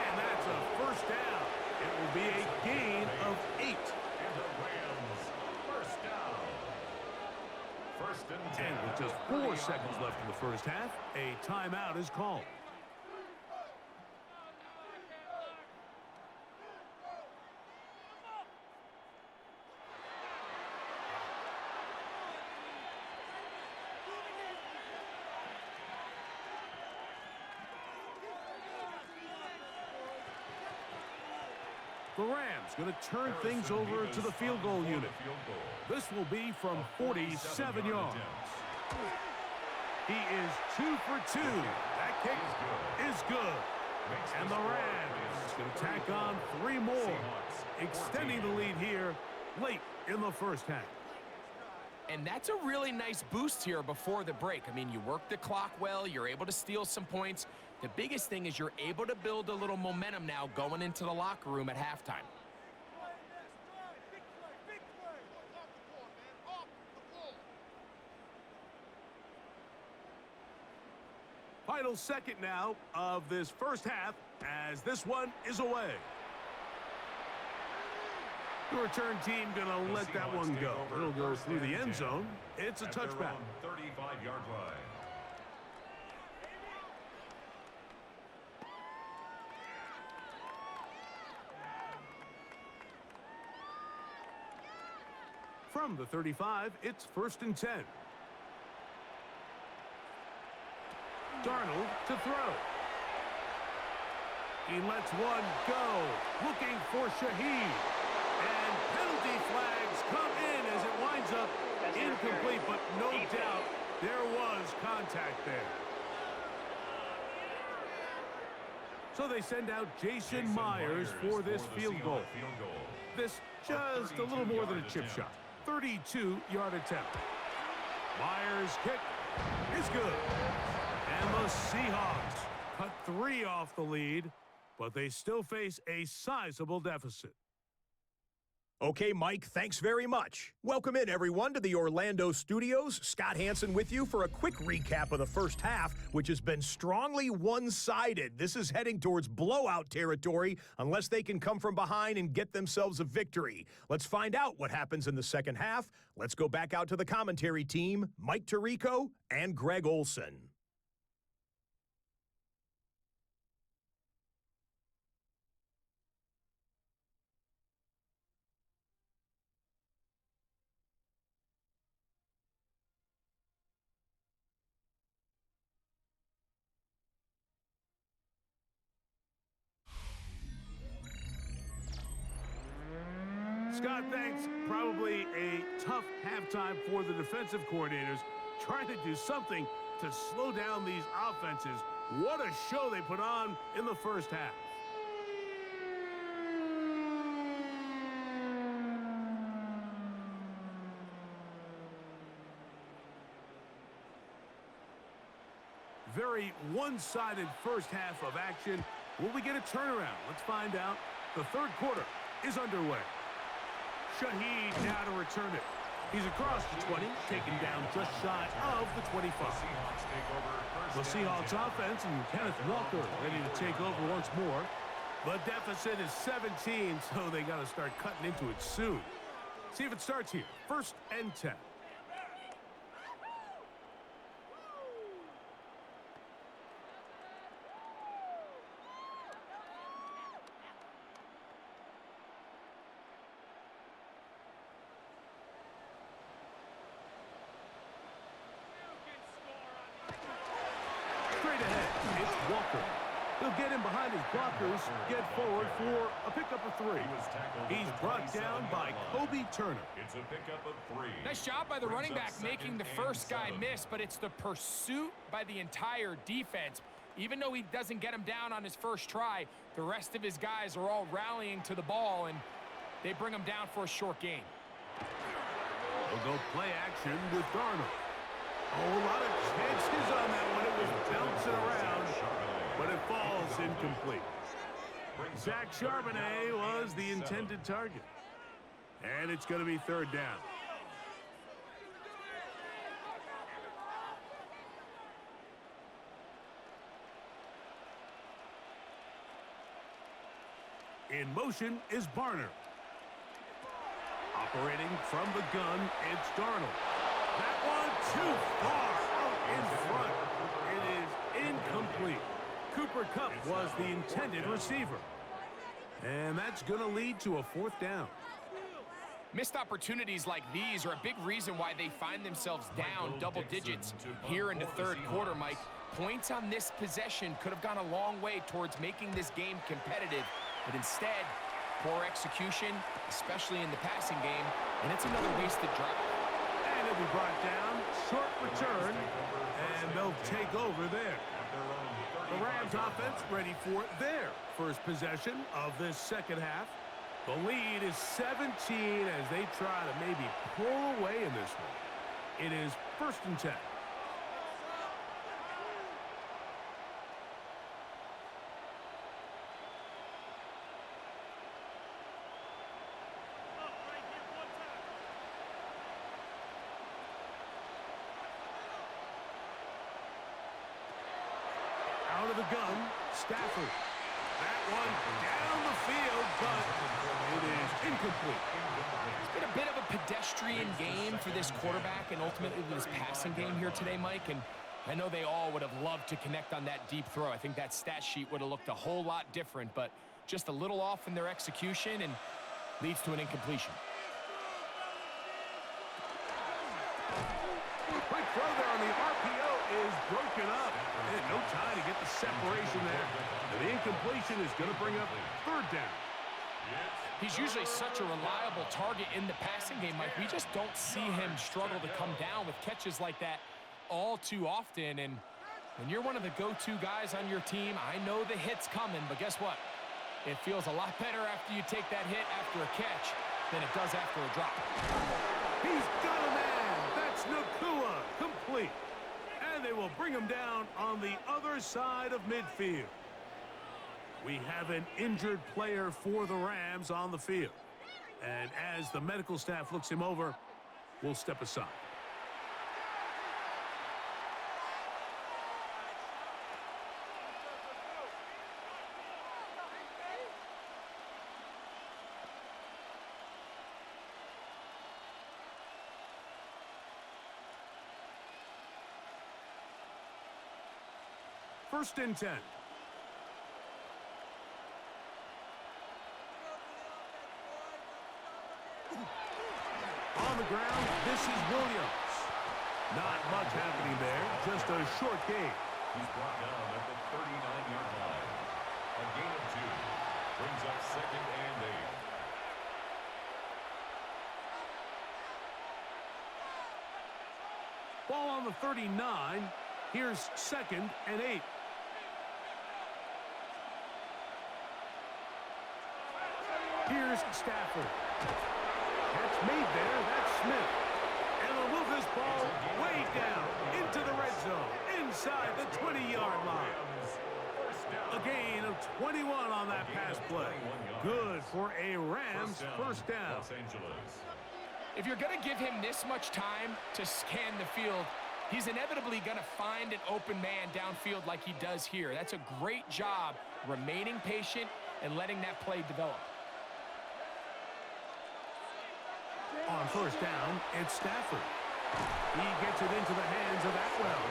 And that's a 1st down. It will be a gain of 8. And the Rams, 1st down. 1st and 10. And with just 4 seconds left in the first half, a timeout is called. The Rams going to turn things over to the field goal unit. This will be from 47 yards. He is 2 for 2. That kick is good. And the Rams going to tack on 3 more, extending the lead here late in the first half. And that's a really nice boost here before the break. I mean, you work the clock well, you're able to steal some points. The biggest thing is you're able to build a little momentum now going into the locker room at halftime. Final second now of this first half as this one is away. The return team going to let that one go. It'll go through the end zone. It's a touchback. 35-yard line. From the 35, it's 1st and 10. Darnold to throw. He lets one go. Looking for Shaheed. And penalty flags come in as it winds up incomplete, but no doubt there was contact there. So they send out Jason Myers for this field goal. This just a little more than a chip shot. 32-yard attempt. Myers' kick is good. And the Seahawks cut 3 off the lead, but they still face a sizable deficit. Okay, Mike, thanks very much. Welcome in, everyone, to the Orlando studios. Scott Hansen with you for a quick recap of the first half, which has been strongly one-sided. This is heading towards blowout territory unless they can come from behind and get themselves a victory. Let's find out what happens in the second half. Let's go back out to the commentary team, Mike Tirico and Greg Olson. Scott, thanks. Probably a tough halftime for the defensive coordinators, trying to do something to slow down these offenses. What a show they put on in the first half. Very one-sided first half of action. Will we get a turnaround? Let's find out. The third quarter is underway. Shaheed now to return it. He's across the 20, taken down just shy of the 25. The Seahawks offense and Kenneth Walker ready to take over once more. The deficit is 17, so they got to start cutting into it soon. See if it starts here. 1st and 10. Straight ahead, it's Walker. He'll get in behind his blockers, get forward for a pickup of 3. He's brought down by Kobe Turner. It's a pickup of 3. Nice job by the running back making the first guy miss, but it's the pursuit by the entire defense. Even though he doesn't get him down on his first try, the rest of his guys are all rallying to the ball, and they bring him down for a short gain. They'll go play action with Darnold. Oh, a lot of chances on that one. It was bouncing around, but it falls incomplete. Zach Charbonnet was the intended target. And it's going to be 3rd down. In motion is Barner. Operating from the gun, it's Darnold. That one too far out in front. It is incomplete. Cooper Kupp was the intended receiver. And that's going to lead to a 4th down. Missed opportunities like these are a big reason why they find themselves down double digits here in the third quarter, Mike. Points on this possession could have gone a long way towards making this game competitive, but instead, Poor execution, especially in the passing game, and it's another wasted drive. And it'll be brought down. Short return. And they'll take over there. The Rams offense ready for their first possession of this second half. The lead is 17 as they try to maybe pull away in this one. It is 1st and 10. Out of the gun, Stafford. That one down the field, but it is incomplete. It's been a bit of a pedestrian game for this quarterback and ultimately this passing game here today, Mike. And I know they all would have loved to connect on that deep throw. I think that stat sheet would have looked a whole lot different, but just a little off in their execution and leads to an incompletion. Quick throw there on the RPO is broken up. And no time to get the separation there. And the incompletion is going to bring up 3rd down. He's usually such a reliable target in the passing game, Mike. We just don't see him struggle to come down with catches like that all too often. And when you're one of the go-to guys on your team, I know the hit's coming, but guess what? It feels a lot better after you take that hit after a catch than it does after a drop. He's got a man. That's Nakua, complete. And they will bring him down on the other side of midfield. We have an injured player for the Rams on the field. And as the medical staff looks him over, we'll step aside. First and 10. On the ground, this is Williams. Not much happening there, just a short gain. He's brought down at the 39-yard line. A gain of 2 brings up 2nd and 8. Ball on the 39. Here's 2nd and 8. Here's Stafford. Catch made there. That's Smith. And they'll move this ball way down into the red zone, inside the 20-yard line. A gain of 21 on that pass play. Good for a Rams first down. Los Angeles. If you're going to give him this much time to scan the field, he's inevitably going to find an open man downfield like he does here. That's a great job remaining patient and letting that play develop. On first down, it's Stafford. He gets it into the hands of Atwell.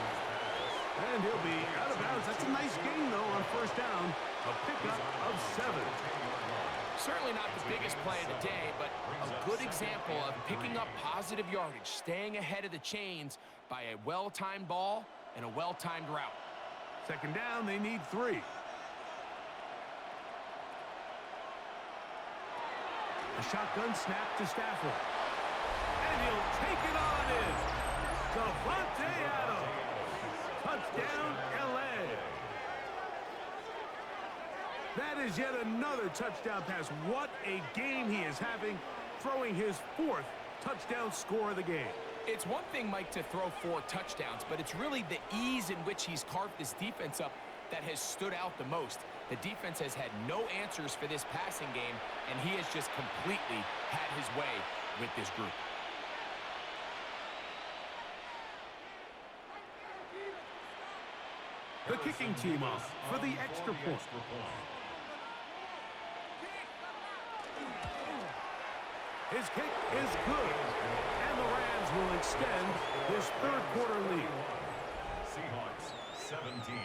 And he'll be out of bounds. That's a nice gain, though, on first down. A pickup of 7. Certainly not the biggest play of the day, but a good example of picking up positive yardage, staying ahead of the chains by a well-timed ball and a well-timed route. Second down, they need 3. A shotgun snap to Stafford. And he'll take it on in. Devontae Adams. Touchdown, L.A. That is yet another touchdown pass. What a game he is having, throwing his 4th touchdown score of the game. It's one thing, Mike, to throw 4 touchdowns, but it's really the ease in which he's carved this defense up that has stood out the most. The defense has had no answers for this passing game, and he has just completely had his way with this group. The kicking team off for the extra point. His kick is good, and the Rams will extend this 3rd quarter lead. Seahawks 17.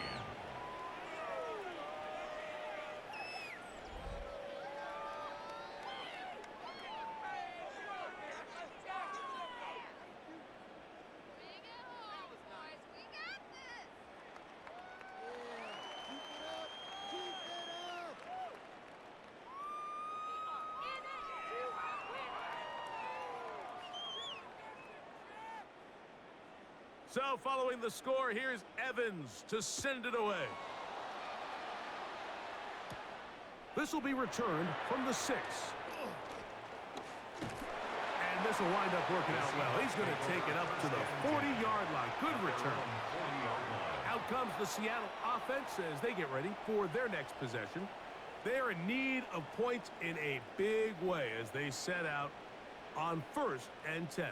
So following the score, here's Evans to send it away. This will be returned from the 6. And this will wind up working out well. He's going to take it up to the 40-yard line. Good return. Out comes the Seattle offense as they get ready for their next possession. They're in need of points in a big way as they set out on 1st and 10.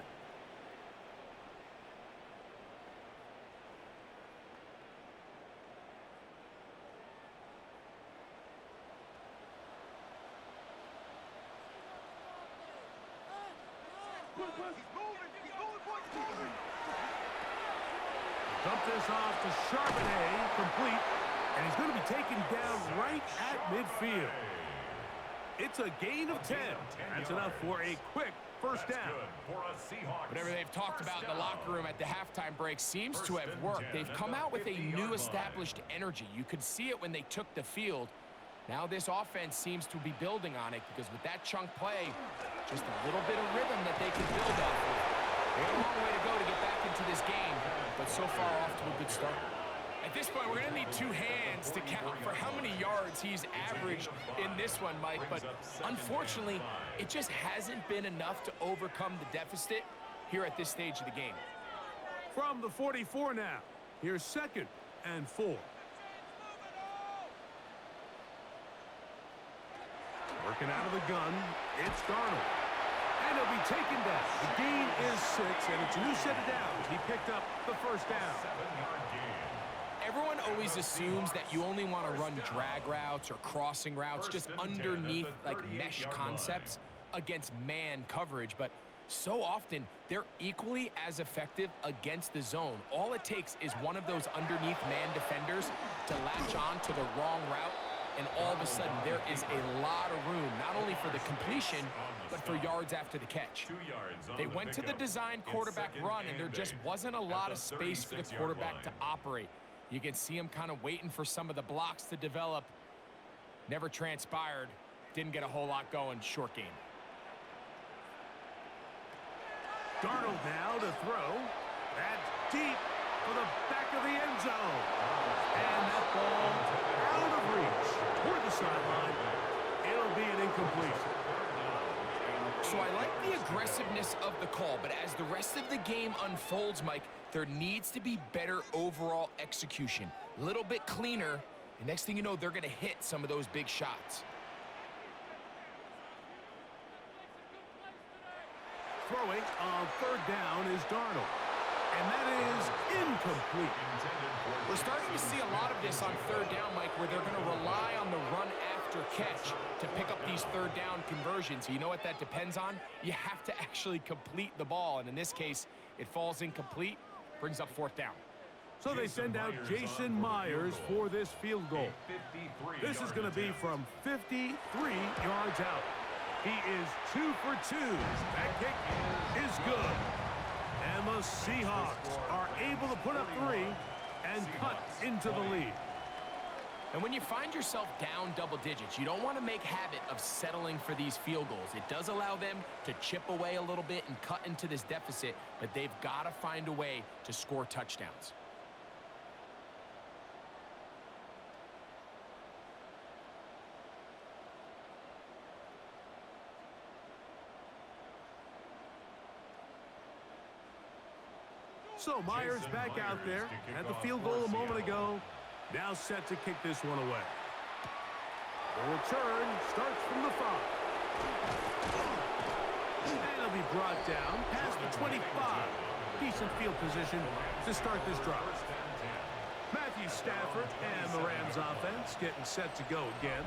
Dump this off to Charbonnet, complete, and he's going to be taken down right at midfield. It's a gain of 10. That's enough for a quick first down. Whatever they've talked about in the locker room at the halftime break seems to have worked. They've come out with a new established energy. You could see it when they took the field. Now this offense seems to be building on it because with that chunk play, just a little bit of rhythm that they can build off of. They have a long way to go to get back into this game, but so far off to a good start. At this point, we're going to need 2 hands to count for how many yards he's averaged in this one, Mike. But unfortunately, it just hasn't been enough to overcome the deficit here at this stage of the game. From the 44 now, here's 2nd and 4. Working out of the gun, it's Darnold. And he'll be taken down. The gain is 6, and it's a new set of downs. He picked up the first down. Everyone always assumes that you only want to run drag routes or crossing routes just underneath like mesh concepts against man coverage, but so often they're equally as effective against the zone. All it takes is one of those underneath man defenders to latch on to the wrong route, and all of a sudden there is a lot of room, not only for the completion, but for yards after the catch. They went to the design quarterback run, and there just wasn't a lot of space for the quarterback to operate. You can see him kind of waiting for some of the blocks to develop. Never transpired. Didn't get a whole lot going. Short game. Darnold now to throw. That's deep for the back of the end zone. And that ball out of reach toward the sideline. It'll be an incompletion. So I like the aggressiveness of the call, but as the rest of the game unfolds, Mike, there needs to be better overall execution. A little bit cleaner, and next thing you know, they're going to hit some of those big shots. Throwing on 3rd down is Darnold. And that is incomplete. We're starting to see a lot of this on 3rd down, Mike, where they're going to rely on the run after catch to pick up these 3rd down conversions. You know what that depends on? You have to actually complete the ball, and in this case, it falls incomplete, brings up 4th down. So they send out Jason Myers for this field goal. This is going to be from 53 yards out. He is 2 for 2. That kick is good. And the Seahawks are able to put up 3 and cut into the lead. And when you find yourself down double digits, you don't want to make habit of settling for these field goals. It does allow them to chip away a little bit and cut into this deficit, but they've got to find a way to score touchdowns. So Myers back out there, had the field goal a moment ago, now set to kick this one away. The return starts from the 5. And it'll be brought down past the 25. Decent field position to start this drive. Matthew Stafford and the Rams offense getting set to go again.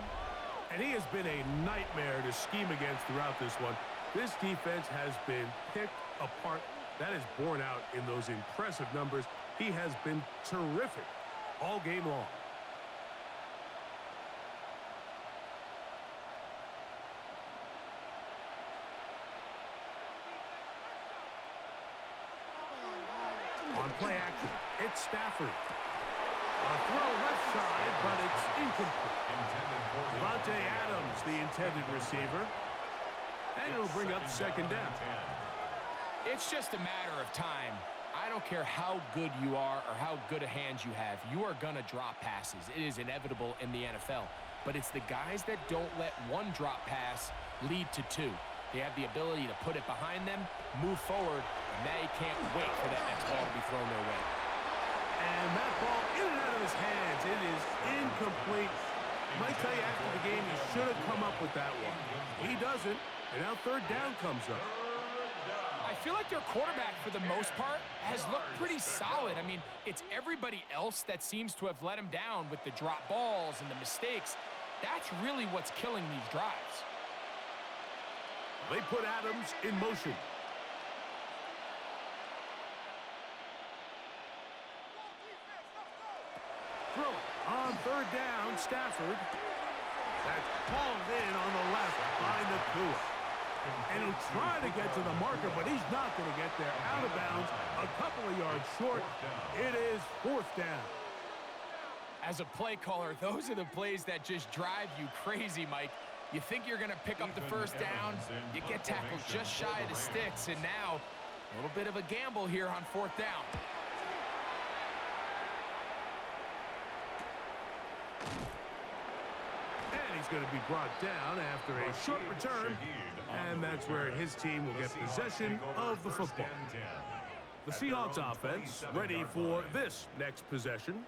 And he has been a nightmare to scheme against throughout this one. This defense has been picked apart. That is borne out in those impressive numbers. He has been terrific all game long. On play action, it's Stafford. A throw left side, but it's incomplete. Devontae Adams, the intended receiver. And it'll bring up 2nd down. It's just a matter of time I don't care how good you are or how good a hand you have, you are going to drop passes. It is inevitable in the NFL. But it's the guys that don't let one drop pass lead to two. They have the ability to put it behind them, move forward, and they can't wait for that next ball to be thrown their way. And that ball in and out of his hands. It is incomplete. Might tell you after the game he should have come up with that one. He doesn't, and now third down comes up. I feel like their quarterback, for the most part, has looked pretty solid. I mean, it's everybody else that seems to have let him down with the drop balls and the mistakes. That's really what's killing these drives. They put Adams in motion. Throw it on third down, Stafford. That's hauled in on the left by Nakua. And he'll try to get to the marker, but he's not going to get there. Out of bounds, a couple of yards short. It is fourth down. As a play caller, those are the plays that just drive you crazy, Mike. You think you're going to pick up the first down, you get tackled just shy of the sticks, and now a little bit of a gamble here on fourth down. And he's going to be brought down after a short return, and that's where his team will get possession of the football. The Seahawks offense ready for this next possession.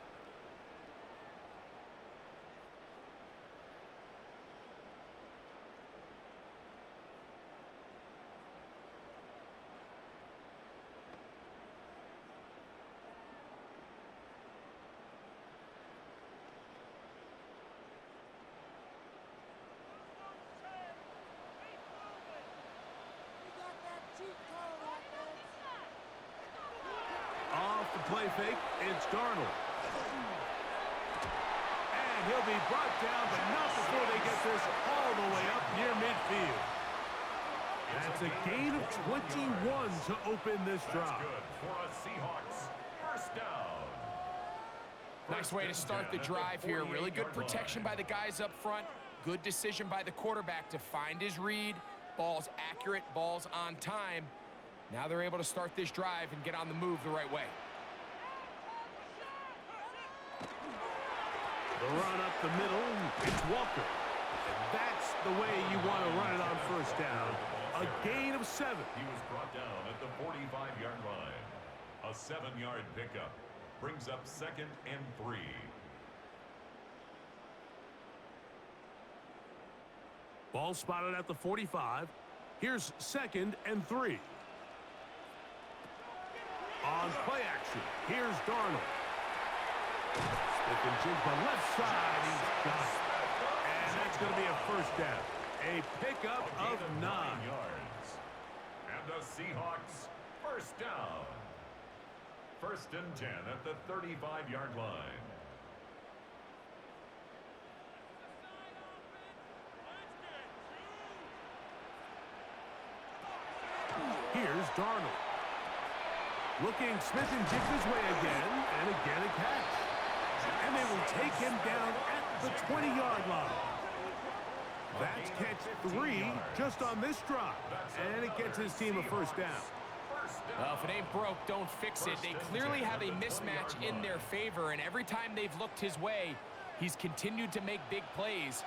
Off the play fake, it's Darnold. And he'll be brought down, but not before they get this all the way up near midfield. That's a gain of 21 to open this drive. Good for a Seahawks first down. Nice way to start the drive here. Really good protection by the guys up front. Good decision by the quarterback to find his read. Ball's accurate, ball's on time. Now they're able to start this drive and get on the move the right way. The run up the middle, it's Walker. And that's the way you want to run it on first down. A gain of 7. He was brought down at the 45-yard line. A 7-yard pickup brings up 2nd and 3. Ball spotted at the 45. Here's 2nd and 3. On play action, here's Darnold. Smith and Jigba left side, he's got it. And that's going to be a first down. A pickup of 9 yards. And the Seahawks first down. 1st and 10 at the 35-yard line. Here's Darnold. Looking Smith and Jigba's way again, and again a catch. And they will take him down at the 20-yard line. That's catch 3 just on this drive. And it gets his team a first down. Well, if it ain't broke, don't fix it. They clearly have a mismatch in their favor, and every time they've looked his way, he's continued to make big plays.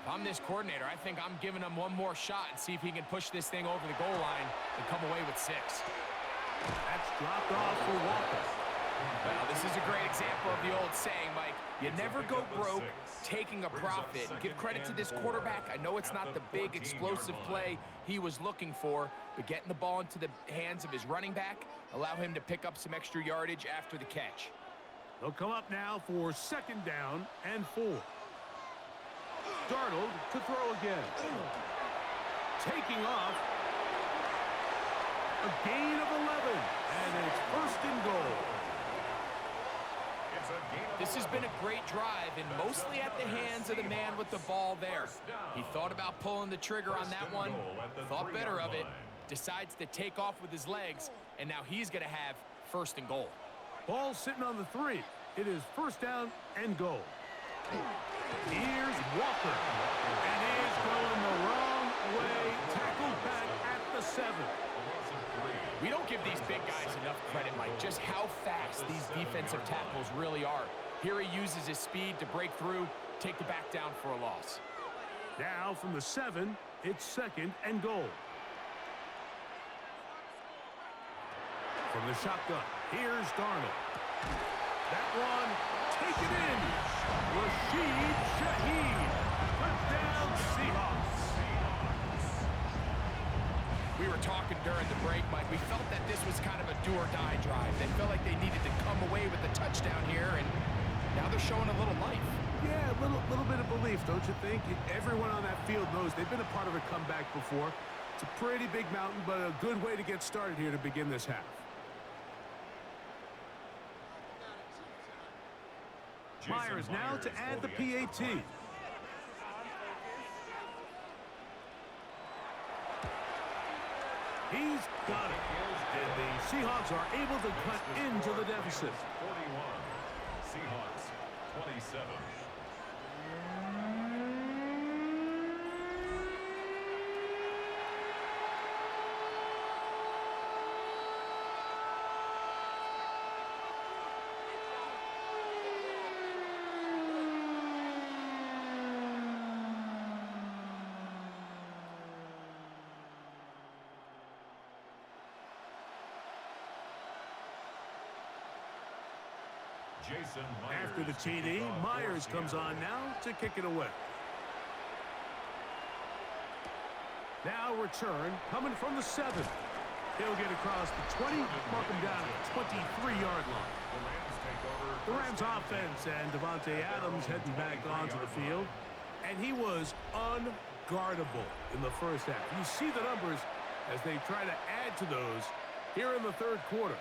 If I'm this coordinator, I think I'm giving him one more shot and see if he can push this thing over the goal line and come away with 6. That's dropped off for Walker. Well, this is a great example of the old saying, Mike. You never go broke taking a profit. Give credit to this quarterback. I know it's not the big, explosive play he was looking for, but getting the ball into the hands of his running back, allow him to pick up some extra yardage after the catch. They'll come up now for 2nd down and 4. Darnold to throw again. Taking off. A gain of 11. And it's 1st and goal. This has been a great drive, and mostly at the hands of the man with the ball there. He thought about pulling the trigger on that one, thought better of it, decides to take off with his legs, and now he's going to have 1st and goal. Ball sitting on the 3. It is 1st down and goal. Here's Walker. And he is going the wrong way. Tackled back at the 7. We don't give these big guys enough credit, Mike, just how fast these defensive tackles really are. Here he uses his speed to break through, take the back down for a loss. Now from the 7, it's 2nd and goal. From the shotgun, here's Darnold. That one, taken in. Rashid Shaheed. Touchdown, Seahawks. We were talking during the break, Mike. We felt that this was kind of a do-or-die drive. They felt like they needed to come away with a touchdown here, and now they're showing a little life. Yeah, a little bit of belief, don't you think? Everyone on that field knows they've been a part of a comeback before. It's a pretty big mountain, but a good way to get started here to begin this half. Myers now to add the PAT. He's got it. And the Seahawks are able to cut into the deficit. 41. Seahawks 27. After the TD, Myers comes on now to kick it away. Now return coming from the 7. He'll get across the 20, mark him down at the 23-yard line. The Rams offense and Devontae Adams heading back onto the field. And he was unguardable in the first half. You see the numbers as they try to add to those here in the third quarter.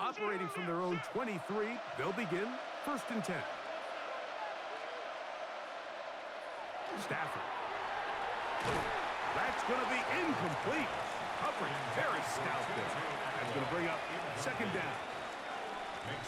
Operating from their own 23, they'll begin 1st and 10. Stafford. That's going to be incomplete. Coverage very stout there. That's going to bring up 2nd down.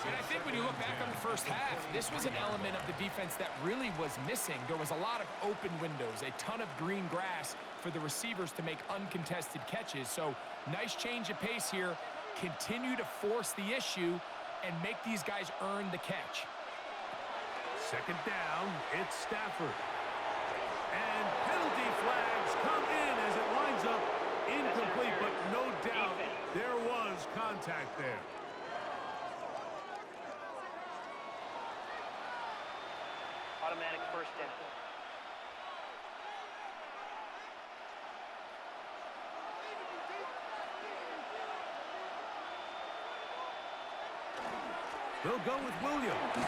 And I think when you look back on the first half, this was an element of the defense that really was missing. There was a lot of open windows, a ton of green grass for the receivers to make uncontested catches. So nice change of pace here. Continue to force the issue and make these guys earn the catch. 2nd down, it's Stafford. And penalty flags come in as it winds up incomplete, but no doubt there was contact there. Automatic 1st down. They'll go with Williams. And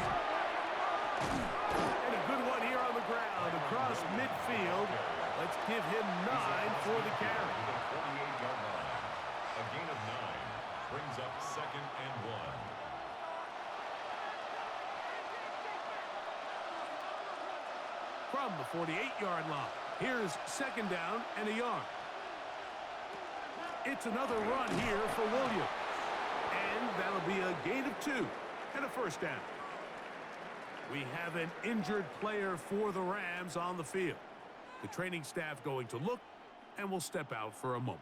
a good one here on the ground across midfield. Let's give him 9 for the carry. 48-yard line. A gain of 9 brings up 2nd and 1. From the 48-yard line, here's 2nd down and a yard. It's another run here for Williams. And that'll be a gain of 2. And a 1st down. We have an injured player for the Rams on the field. The training staff going to look and will step out for a moment.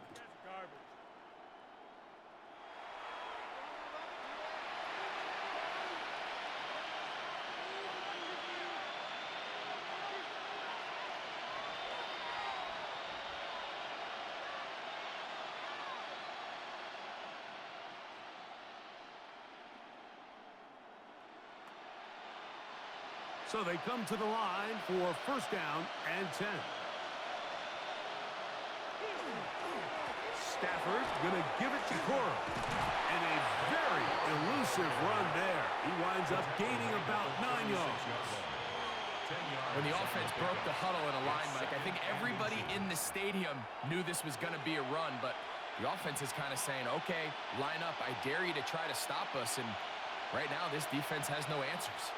So they come to the line for 1st down and 10. Stafford going to give it to Cora. And a very elusive run there. He winds up gaining about 9 yards. When the offense broke the huddle in a line, Mike, I think everybody in the stadium knew this was going to be a run, but the offense is kind of saying, okay, line up. I dare you to try to stop us. And right now, this defense has no answers.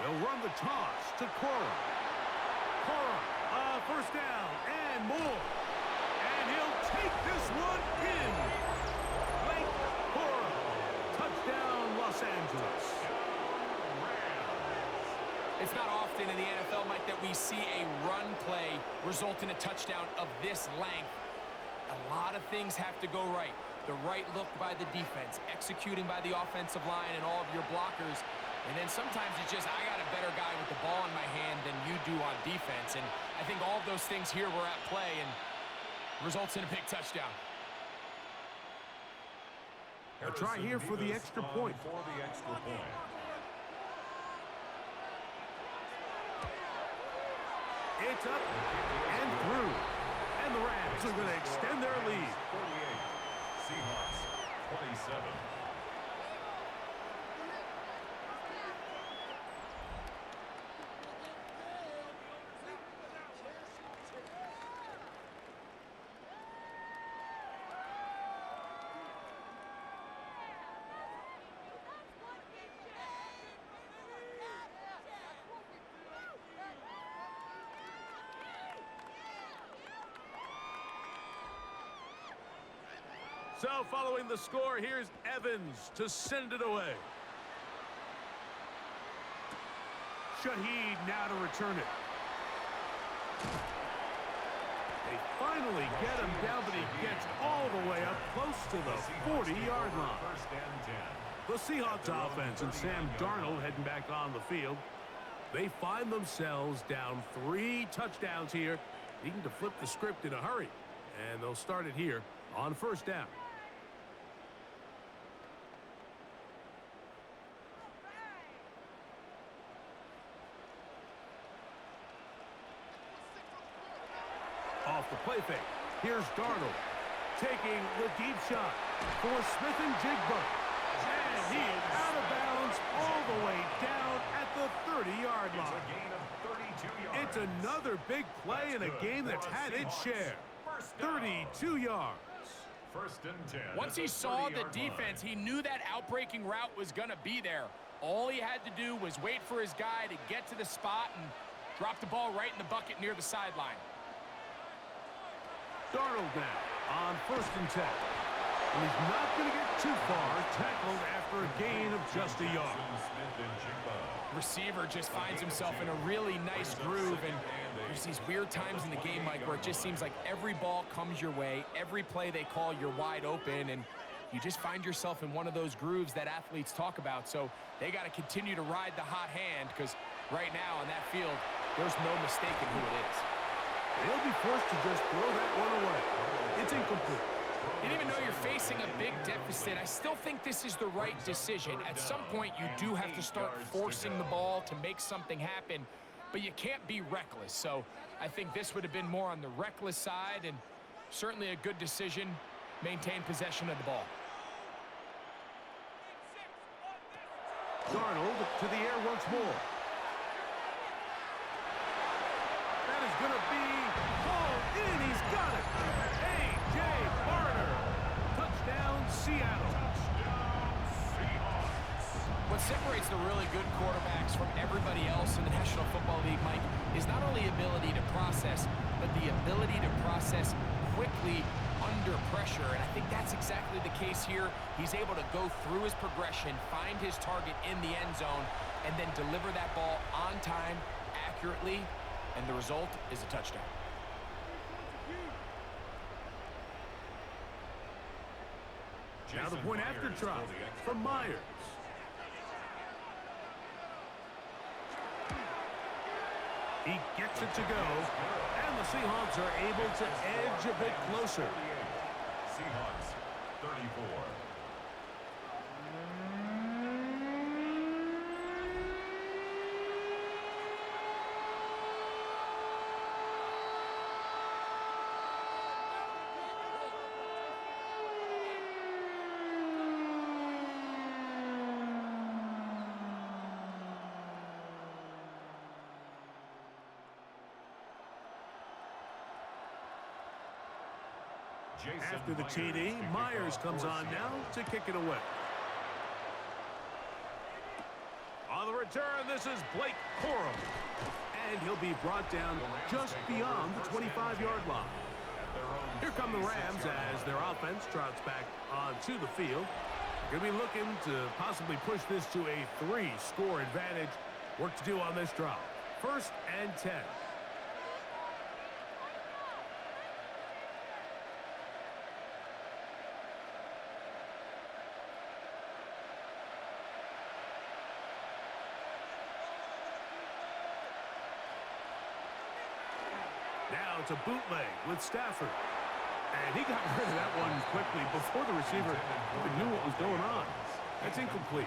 They'll run the toss to Cora. Cora, 1st down and more. And he'll take this one in. Blake Cora, touchdown It's not often in the NFL, Mike, that we see a run play result in a touchdown of this length. A lot of things have to go right. The right look by the defense, executing by the offensive line and all of your blockers. And then sometimes it's just, I got a better guy with the ball in my hand than you do on defense. And I think all of those things here were at play and results in a big touchdown. They'll try here for the extra point. It's up and through. And the Rams are going to extend their lead. 48. Seahawks 27. So following the score, here's Evans to send it away. Shaheed now to return it. They finally get him down, but he gets all the way up close to the 40-yard line. First and 10. The Seahawks offense and Sam Darnold heading back on the field. They find themselves down 3 touchdowns here, needing to flip the script in a hurry. And they'll start it here on first down. Off the play fake. Here's Darnold taking the deep shot for Smith and Jigba. And he is out of bounds all the way down at the 30-yard It's line. a gain of 32 yards. It's another big play in a game that's had its share. 32 yards. First and 10. Once he saw the defense, he knew that outbreaking route was going to be there. All he had to do was wait for his guy to get to the spot and drop the ball right in the bucket near the sideline. Darnold now on first and 10. And he's not going to get too far, tackled after a gain of just a yard. Receiver just finds himself in a really nice groove, and there's these weird times in the game, Mike, where it just seems like every ball comes your way, every play they call, you're wide open, and you just find yourself in one of those grooves that athletes talk about. So they got to continue to ride the hot hand, because right now on that field, there's no mistaking who it is. They'll be forced to just throw that one away. It's incomplete. And even though you're facing a big deficit, I still think this is the right decision. At some point, you do have to start forcing the ball to make something happen, but you can't be reckless. So I think this would have been more on the reckless side, and certainly a good decision. Maintain possession of the ball. Darnold to the air once more. That is going to be hauled in. He's got it. A.J. Barner. Touchdown, Seattle. What separates the really good quarterbacks from everybody else in the National Football League, Mike, is not only ability to process, but the ability to process quickly under pressure. And I think that's exactly the case here. He's able to go through his progression, find his target in the end zone, and then deliver that ball on time, accurately, and the result is a touchdown. Now the point after try from Myers. He gets it to go, and the Seahawks are able to edge a bit closer. Seahawks 34. After the TD, Myers comes on now to kick it away. On the return, this is Blake Corum. And he'll be brought down just beyond the 25-yard line. Here come the Rams as their offense trots back onto the field. They're going to be looking to possibly push this to a 3-score advantage. Work to do on this drive. 1st and 10. Now it's a bootleg with Stafford. And he got rid of that one quickly before the receiver even knew what was going on. That's incomplete.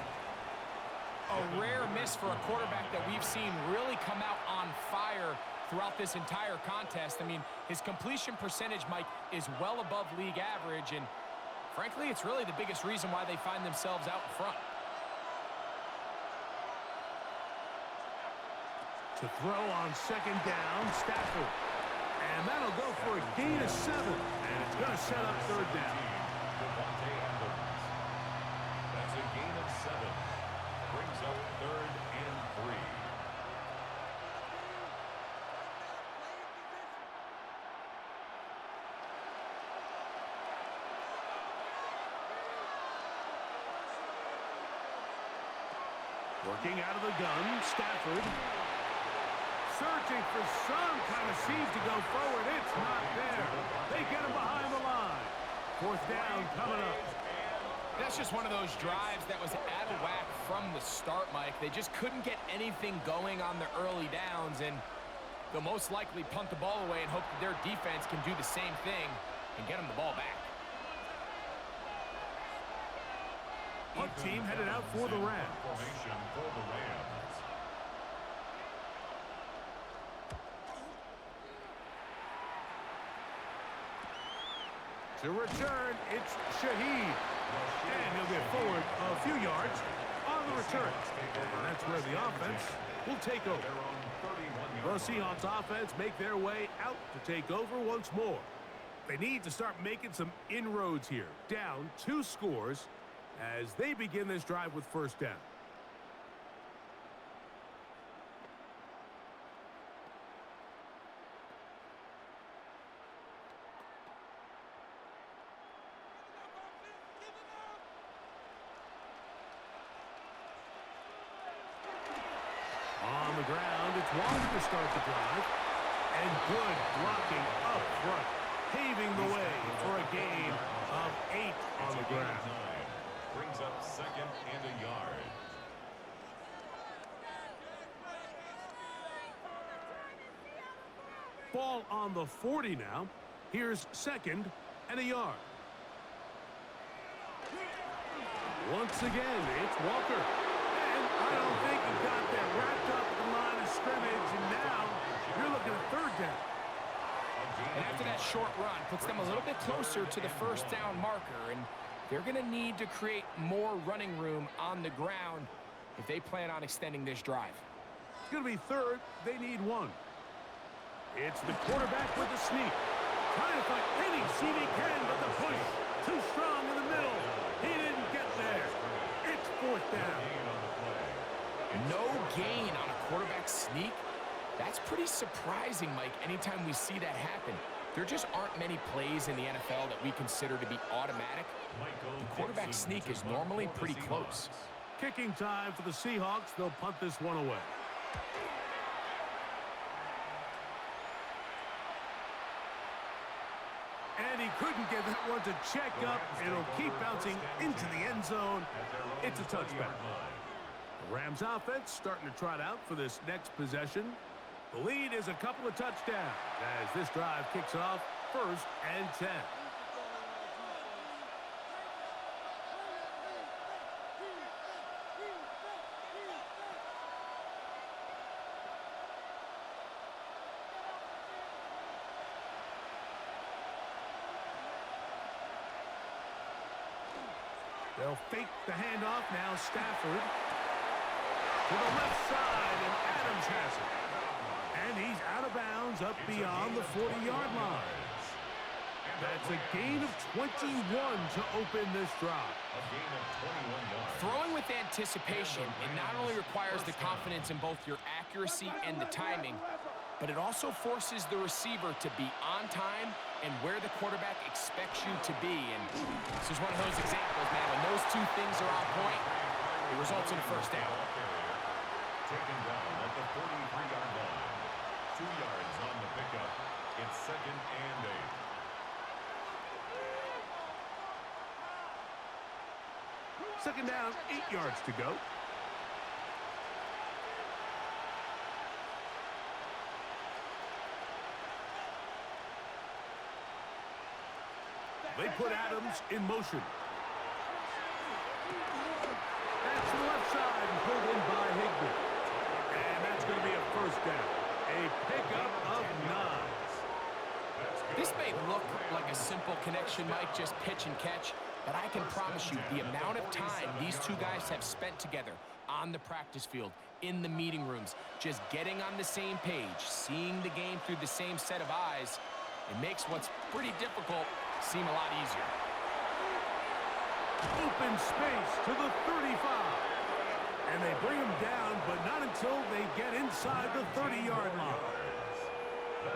A rare miss for a quarterback that we've seen really come out on fire throughout this entire contest. I mean, his completion percentage, Mike, is well above league average, and frankly, it's really the biggest reason why they find themselves out in front. To throw on 2nd down, Stafford. And that'll go for a gain of 7. And it's going to set up 3rd down. That's a gain of 7. Brings up 3rd and 3. Working out of the gun, Stafford. Searching for some kind of seam to go forward. It's not there. They get him behind the line. 4th down coming up. That's just one of those drives that was out of whack from the start, Mike. They just couldn't get anything going on the early downs, and they'll most likely punt the ball away and hope that their defense can do the same thing and get them the ball back. Punt team headed out for the Rams. Formation for the Rams. To return, it's Shaheed. And he'll get forward a few yards on the return. And that's where the offense will take over. The Seahawks offense make their way out to take over once more. They need to start making some inroads here. Down 2 scores as they begin this drive with 1st down. On the ground, it's Waller to start the drive. And good blocking up front, paving the way for a gain of 8 on the ground. Brings up 2nd and a yard. Ball on the 40 now. Here's 2nd and a yard. Once again, it's Walker. I don't think he got that wrapped up at the line of scrimmage, and now you're looking at 3rd down. And after that short run, puts them a little bit closer to the 1st down marker, and they're going to need to create more running room on the ground if they plan on extending this drive. It's going to be 3rd. They need 1. It's the quarterback with the sneak. Trying to find any seam he can, but the push too strong in the middle. He didn't get there. It's 4th down. No gain on a quarterback sneak. That's pretty surprising, Mike, anytime we see that happen. There just aren't many plays in the NFL that we consider to be automatic. The quarterback sneak is normally pretty close. Kicking time for the Seahawks. They'll punt this one away. And he couldn't get that one to check up. It'll keep bouncing into the end zone. It's a touchback. The Rams offense starting to trot out for this next possession. The lead is a couple of touchdowns as this drive kicks off 1st and 10. They'll fake the handoff now. Stafford to the left side, and Adams has it. And he's out of bounds up beyond the 40-yard line. That's a gain of 21 to open this drive. Throwing with anticipation, it not only requires the confidence in both your accuracy and the timing, but it also forces the receiver to be on time and where the quarterback expects you to be. And this is one of those examples, man. When those two things are on point, it results in a 1st down. taken down at the 43-yard line. 2 yards on the pickup. It's 2nd and 8. Second down, 8 yards to go. They put Adams in motion. That's to the left side and pulled in by Higbee. And that's going to be a first down. A pickup of 9. This may look like a simple connection, Mike, just pitch and catch, but I can promise you the amount of time these two guys have spent together on the practice field, in the meeting rooms, just getting on the same page, seeing the game through the same set of eyes, it makes what's pretty difficult seem a lot easier. Open space to the 35. And they bring him down, but not until they get inside the 30-yard line.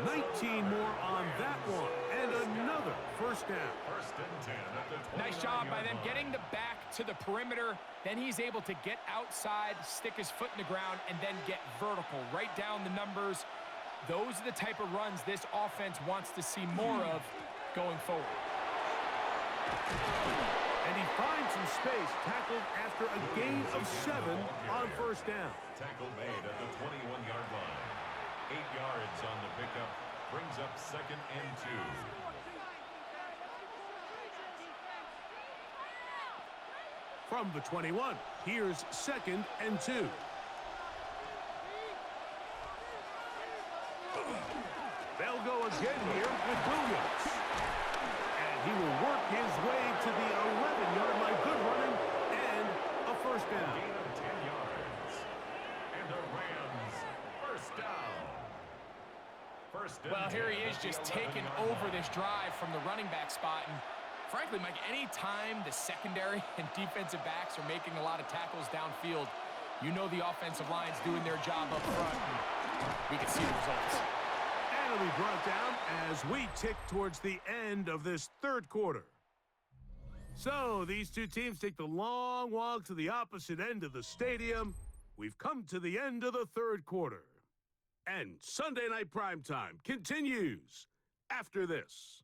19 more on that one, and another first down. 1st and 10 at the 20. Nice job by them getting the back to the perimeter. Then he's able to get outside, stick his foot in the ground, and then get vertical, right down the numbers. Those are the type of runs this offense wants to see more of going forward. And he finds some space, tackled after a gain of 7 on first down. Tackle made at the 21-yard line. 8 yards on the pickup. Brings up 2nd and 2. From the 21, here's 2nd and 2. They'll go again here with Williams. And he will work his way to the 11-yard line. Good running and a first down. Gain of 10 yards. And the Rams first down. Well, here he is just taking over this drive from the running back spot. And frankly, Mike, any time the secondary and defensive backs are making a lot of tackles downfield, you know the offensive line's doing their job up front. And we can see the results. And it'll be brought down as we tick towards the end of this third quarter. So these two teams take the long walk to the opposite end of the stadium. We've come to the end of the third quarter. And Sunday Night Primetime continues after this.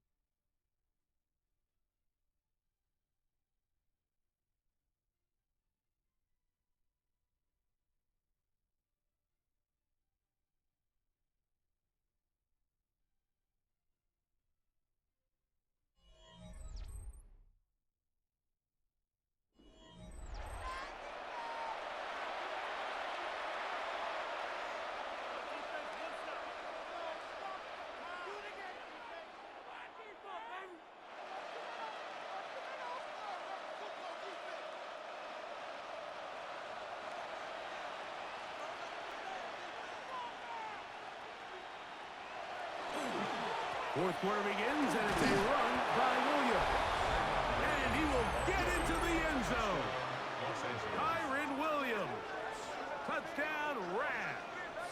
Fourth quarter begins, and it's a run by Williams. And he will get into the end zone. Kyren Williams. Touchdown, Rams.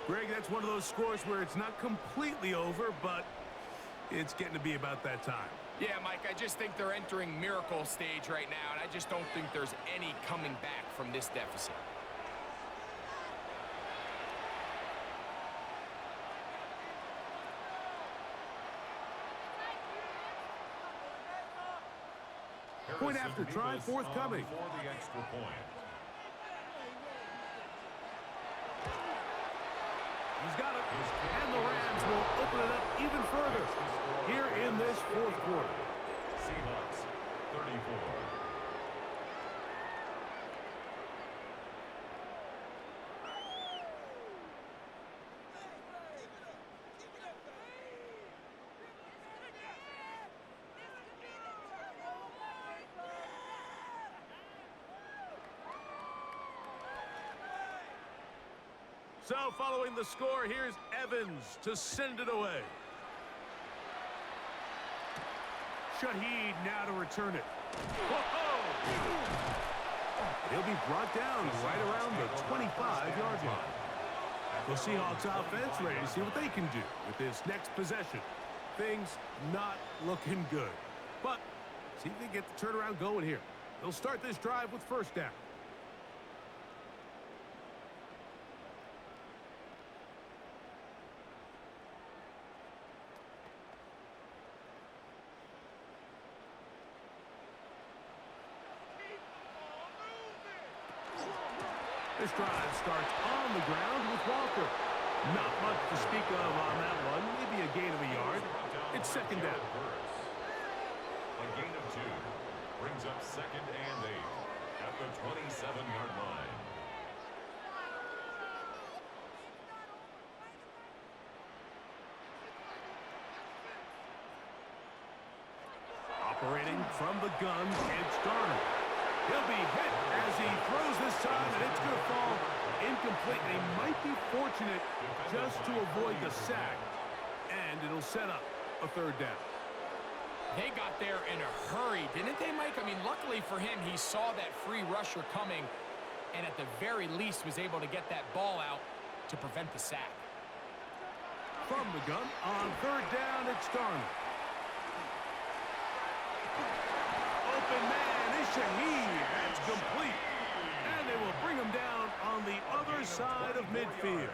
Greg, that's one of those scores where it's not completely over, but it's getting to be about that time. Yeah, Mike, I just think they're entering miracle stage right now, and I just don't think there's any coming back from this deficit. Point after try, forthcoming. For the extra point. He's got it. And the Rams will open it up even further here in this fourth quarter. Seahawks 34. So following the score, here's Evans to send it away. Shaheed now to return it. Whoa! He'll be brought down right around the 25-yard line. The Seahawks offense ready to see what they can do with this next possession. Things not looking good. But see if they get the turnaround going here. They'll start this drive with first down. This drive starts on the ground with Walker. Not much to speak of on that one. Maybe a gain of a yard. It's second down. A gain of 2 brings up second and 8 at the 27-yard line. Operating from the gun, it's Darnold. He'll be hit as he throws this time, and it's going to fall incomplete. They might be fortunate just to avoid the sack, and it'll set up a third down. They got there in a hurry, didn't they, Mike? I mean, luckily for him, he saw that free rusher coming, and at the very least was able to get that ball out to prevent the sack. From the gun, on third down, it's Darnold. Open man is Shaheed. That's complete. And they will bring him down on the other side of midfield.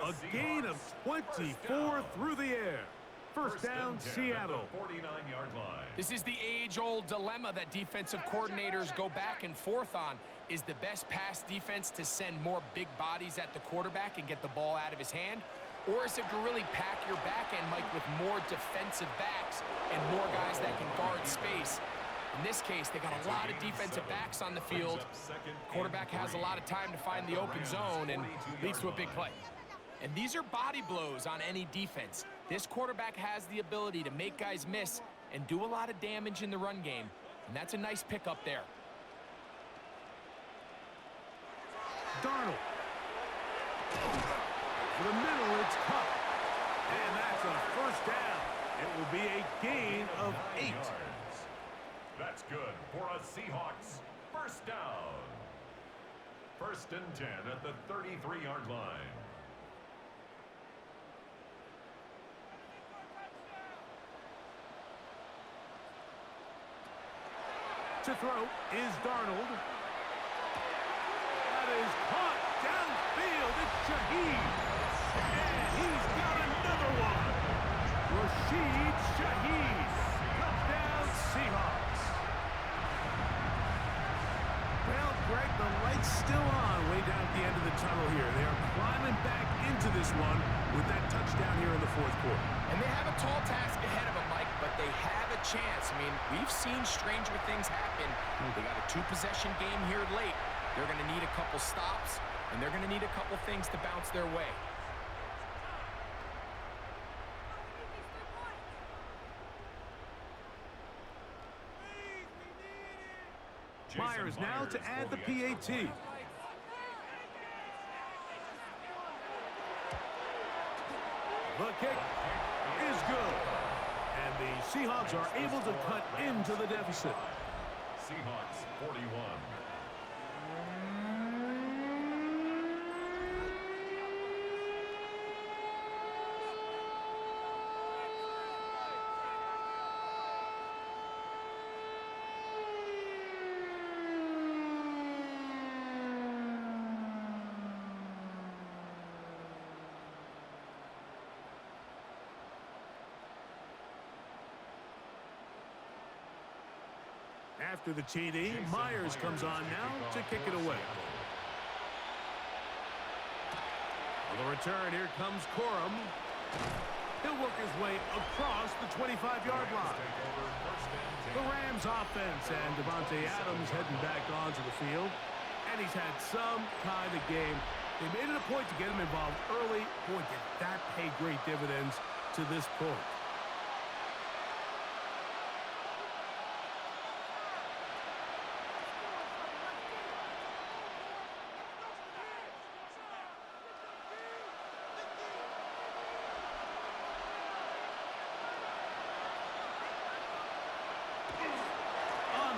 A gain of 24 through the air. First down, Seattle. 49-yard line. This is the age-old dilemma that defensive coordinators go back and forth on. Is the best pass defense to send more big bodies at the quarterback and get the ball out of his hand? Or is it to really pack your back end, Mike, with more defensive backs and more guys that can guard space? In this case, they got a lot of defensive backs on the field. Quarterback has a lot of time to find the open zone and leads to a big play. And these are body blows on any defense. This quarterback has the ability to make guys miss and do a lot of damage in the run game. And that's a nice pickup there. Darnold. To the middle, it's Cup. And that's a first down. It will be a gain of 8. That's good for a Seahawks first down. First and 10 at the 33-yard line. To throw is Darnold. That is caught downfield. It's Shaheed. And he's got another one. Rashid Shaheed. Touchdown, Seahawks. Well, Greg, the light's still on way down at the end of the tunnel here. They are climbing back into this one with that touchdown here in the fourth quarter. And they have a tall task ahead of them, Mike, but they have a chance. I mean, we've seen stranger things happen. They got a 2-possession game here late. They're going to need a couple stops, and they're going to need a couple things to bounce their way. Myers now to add the PAT. The kick is good. And the Seahawks are able to cut into the deficit. Seahawks 41. After the TD, Myers comes on now to kick it away. On the return, here comes Corum. He'll work his way across the 25-yard line. The Rams offense and Devontae Adams heading back onto the field. And he's had some kind of game. They made it a point to get him involved early. Boy, did that pay great dividends to this point.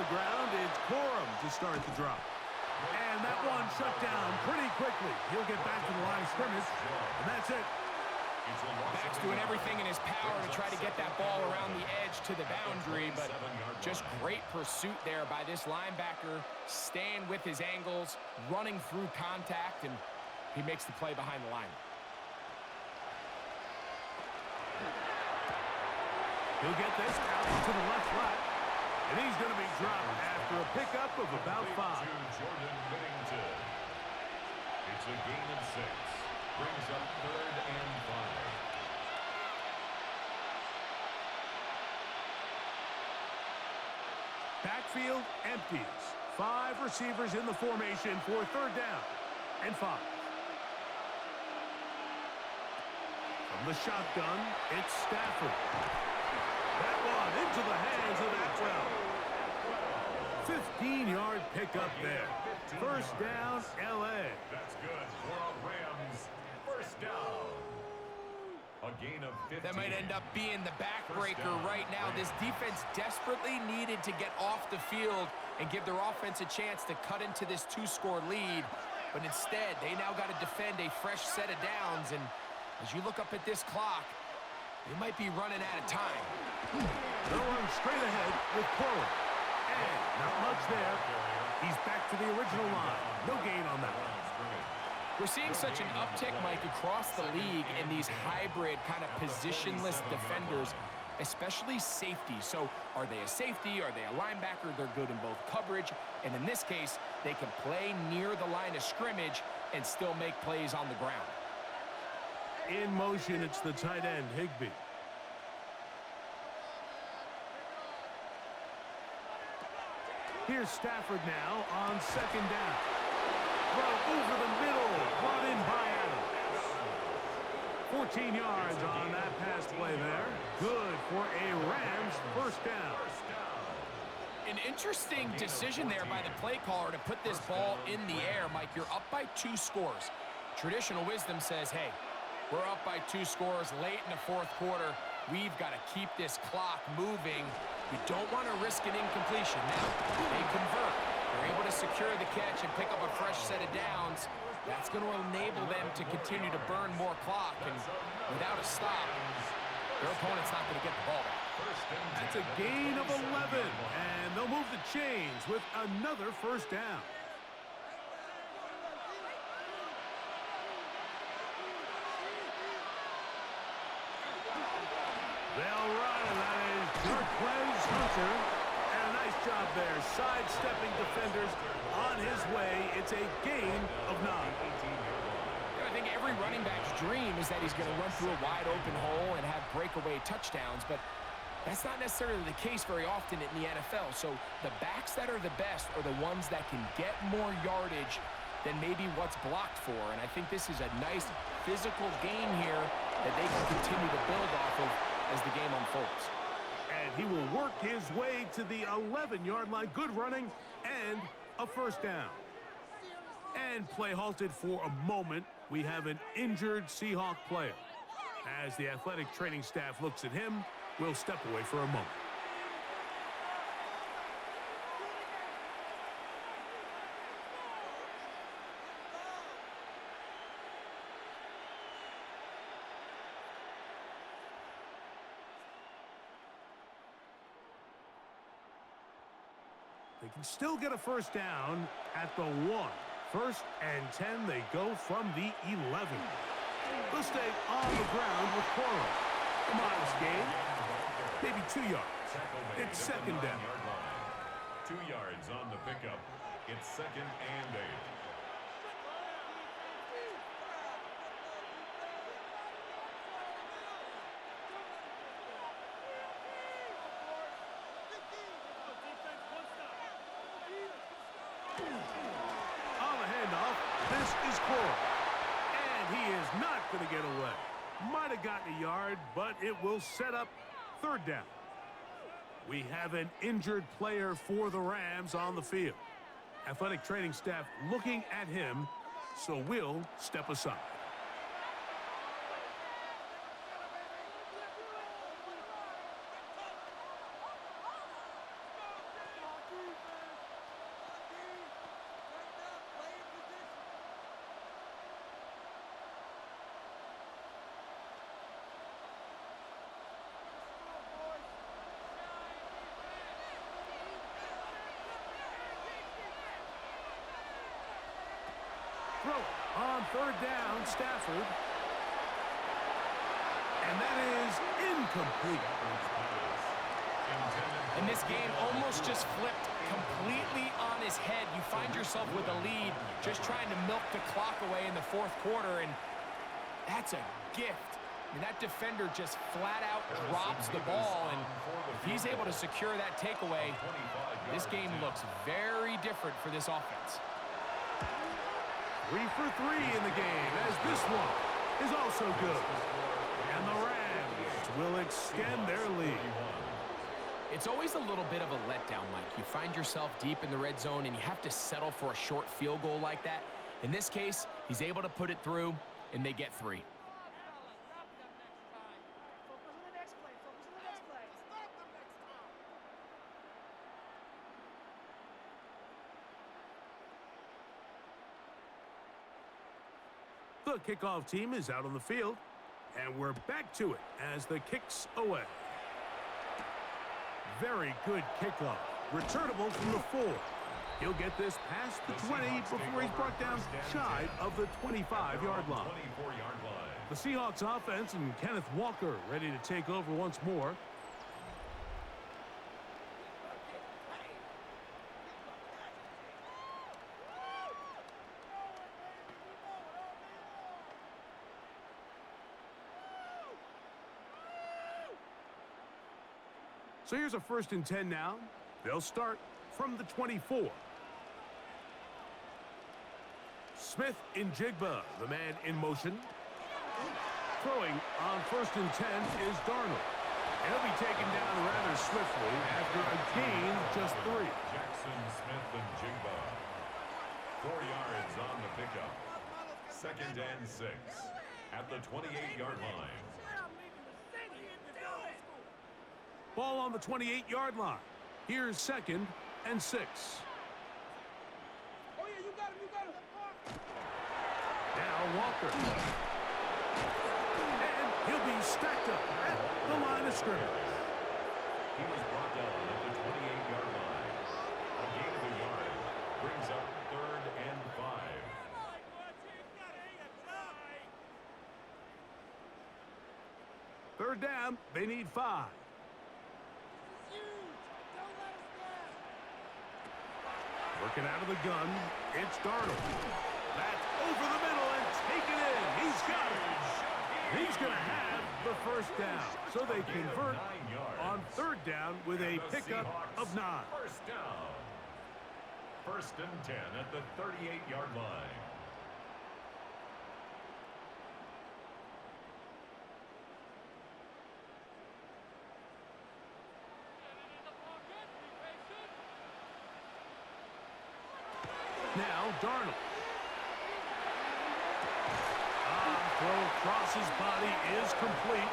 Ground, it's Corum to start the drop. And that one shut down pretty quickly. He'll get back to the line of scrimmage, and that's it. Back's doing everything in his power to try to get that ball around the edge to the boundary, but just great pursuit there by this linebacker, staying with his angles, running through contact, and he makes the play behind the line. He'll get this out to the left flat. And he's going to be dropped after a pickup of about 5. Jordan Whittington. It's a gain of 6. Brings up 3rd and 5. Backfield empties. 5 receivers in the formation for 3rd down and 5. From the shotgun, it's Stafford. That one into the hands of Atwell. 15-yard pickup there. 1st down, L.A. That's good for a Rams 1st down. A gain of 15. That might end up being the backbreaker right now. This defense desperately needed to get off the field and give their offense a chance to cut into this 2-score lead. But instead, they now got to defend a fresh set of downs. And as you look up at this clock, they might be running out of time. They'll run straight ahead with Corwin. And not much there. He's back to the original line. No gain on that one. We're seeing such an uptick, Mike, across the league in these hybrid kind of positionless defenders, especially safety. So are they a safety? Are they a linebacker? They're good in both coverage. And in this case, they can play near the line of scrimmage and still make plays on the ground. In motion, it's the tight end, Higbee. Here's Stafford now on 2nd down. Throw over the middle, brought in by Adams. 14 yards on that pass play there. Good for a Rams 1st down. An interesting decision there by the play caller to put this ball in the air. Mike, you're up by 2 scores. Traditional wisdom says, hey, we're up by 2 scores late in the 4th quarter. We've got to keep this clock moving. You don't want to risk an incompletion. Now, they convert. They're able to secure the catch and pick up a fresh set of downs. That's going to enable them to continue to burn more clock. And without a stop, their opponent's not going to get the ball back. That's a gain of 11. And they'll move the chains with another 1st down. They'll run, and that is Jarquez Hunter. And a nice job there, sidestepping defenders on his way. It's a gain of 9. I think every running back's dream is that he's going to run through a wide open hole and have breakaway touchdowns, but that's not necessarily the case very often in the NFL. So the backs that are the best are the ones that can get more yardage than maybe what's blocked for. And I think this is a nice physical game here that they can continue to build off of as the game unfolds. And he will work his way to the 11-yard line. Good running and a 1st down. And play halted for a moment. We have an injured Seahawk player. As the athletic training staff looks at him, we'll step away for a moment. They can still get a 1st down at the 1. 1st and 10, they go from the 11. They'll stay on the ground with Corwin. A modest gain, maybe 2 yards. It's 2nd down. 2 yards on the pickup. It's 2nd and 8. Going to get away. Might have gotten a yard, but it will set up 3rd down. We have an injured player for the Rams on the field. Athletic training staff looking at him, so we'll step aside. On 3rd down, Stafford. And that is incomplete. And this game almost just flipped completely on his head. You find yourself with a lead, just trying to milk the clock away in the fourth quarter, and that's a gift. I mean, that defender just flat out drops the ball, and if he's able to secure that takeaway, this game looks very different for this offense. 3 for 3 in the game, as this one is also good. And the Rams will extend their lead. It's always a little bit of a letdown, Mike. You find yourself deep in the red zone, and you have to settle for a short field goal like that. In this case, he's able to put it through, and they get 3. The kickoff team is out on the field, and we're back to it as the kick's away. Very good kickoff. Returnable from the 4. He'll get this past the 20 before he's brought down shy of the 25-yard line. The Seahawks offense and Kenneth Walker ready to take over once more. So here's a 1st and 10 now. They'll start from the 24. Smith in Jigba, the man in motion. Throwing on 1st and 10 is Darnold. He'll be taken down rather swiftly after a gain of just 3. Jackson, Smith, and Jigba. 4 yards on the pickup. 2nd and 6 at the 28-yard line. Ball on the 28-yard line. Here's 2nd and 6. Oh, yeah, you got him. Now Walker. And he'll be stacked up at the line of scrimmage. He was brought down at the 28-yard line. A gain of a yard brings up 3rd and 5. Third down, they need 5. Working out of the gun, it's Darnold. That's over the middle and taken in. He's got it. He's going to have the 1st down. So they convert on 3rd down with a pickup of 9. 1st down. 1st and 10 at the 38-yard line. Now Darnold. Throw across his body is complete.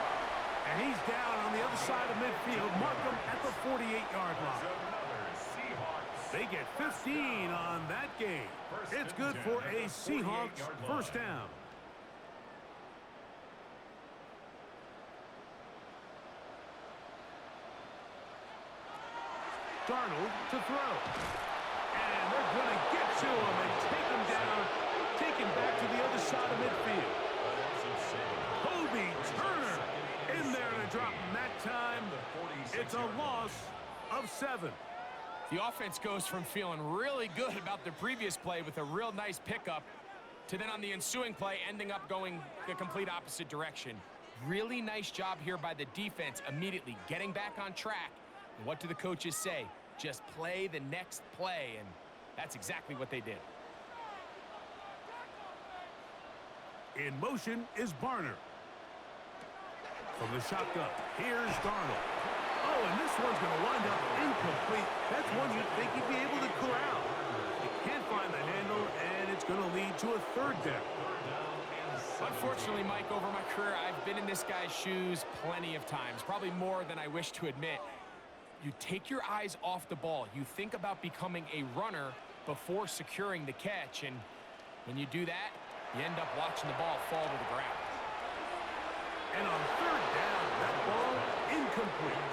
And he's down on the other side of midfield. Mark him at the 48-yard line. They get 15 on that game. It's good for a Seahawks 1st down. Darnold to throw. And they're going to get to him and take him down. Take him back to the other side of midfield. Kobe Turner in there to drop him that time. It's a loss of 7. The offense goes from feeling really good about the previous play with a real nice pickup to then on the ensuing play ending up going the complete opposite direction. Really nice job here by the defense immediately getting back on track. And what do the coaches say? Just play the next play, and that's exactly what they did. In motion is Barner. From the shotgun, here's Darnold. Oh, and this one's going to wind up incomplete. That's one you'd think he'd be able to corral. He can't find the handle, and it's going to lead to a 3rd down. Unfortunately, Mike, over my career, I've been in this guy's shoes plenty of times, probably more than I wish to admit. You take your eyes off the ball. You think about becoming a runner before securing the catch, and when you do that, you end up watching the ball fall to the ground. And on 3rd down, that ball incomplete.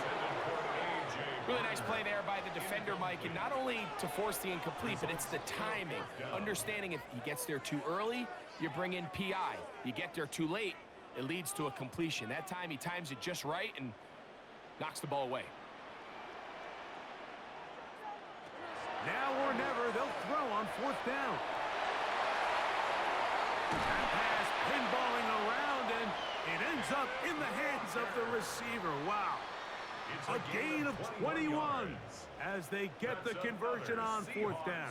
Really nice play there by the defender, Mike, and not only to force the incomplete, but it's the timing. Understanding if he gets there too early, you bring in PI. You get there too late, it leads to a completion. That time he times it just right and knocks the ball away. Now we're or never, they'll throw on 4th down. That pass pinballing around, and it ends up in the hands of the receiver. Wow. A gain of 21 as they get the conversion on 4th down.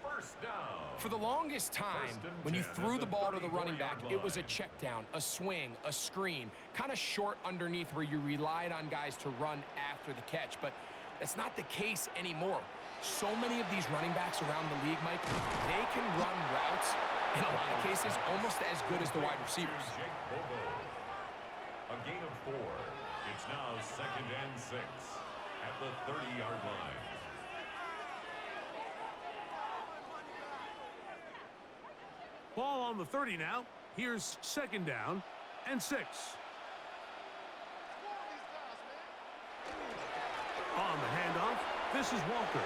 First down. For the longest time, when you threw the ball to the running back, it was a check down, a swing, a screen, kind of short underneath where you relied on guys to run after the catch. But that's not the case anymore. So many of these running backs around the league, Mike, they can run routes, in a lot of cases, almost as good as the wide receivers. A gain of 4. It's now 2nd and 6 at the 30-yard line. Ball on the 30 now. Here's 2nd down and 6. On the handoff, this is Walker.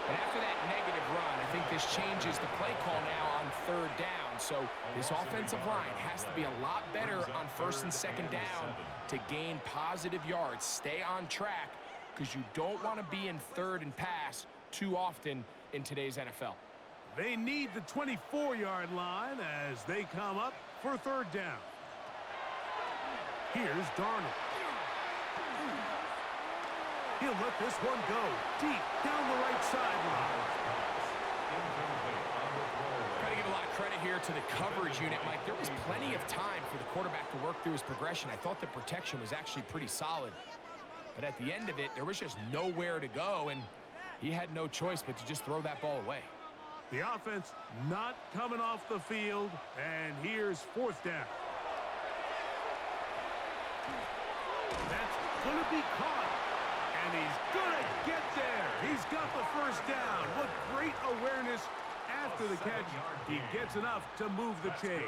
And after that negative run, I think this changes the play call now on 3rd down. So this offensive line has to be a lot better on 1st and 2nd down to gain positive yards. Stay on track because you don't want to be in 3rd and pass too often in today's NFL. They need the 24-yard line as they come up for 3rd down. Here's Darnold. He'll let this one go deep down the right sideline. Got to give a lot of credit here to the coverage unit, Mike. There was plenty of time for the quarterback to work through his progression. I thought the protection was actually pretty solid. But at the end of it, there was just nowhere to go, and he had no choice but to just throw that ball away. The offense not coming off the field, and here's 4th down. That's going to be caught, and he's going to get there. He's got the 1st down. What great awareness after the catch. He gets enough to move the chains.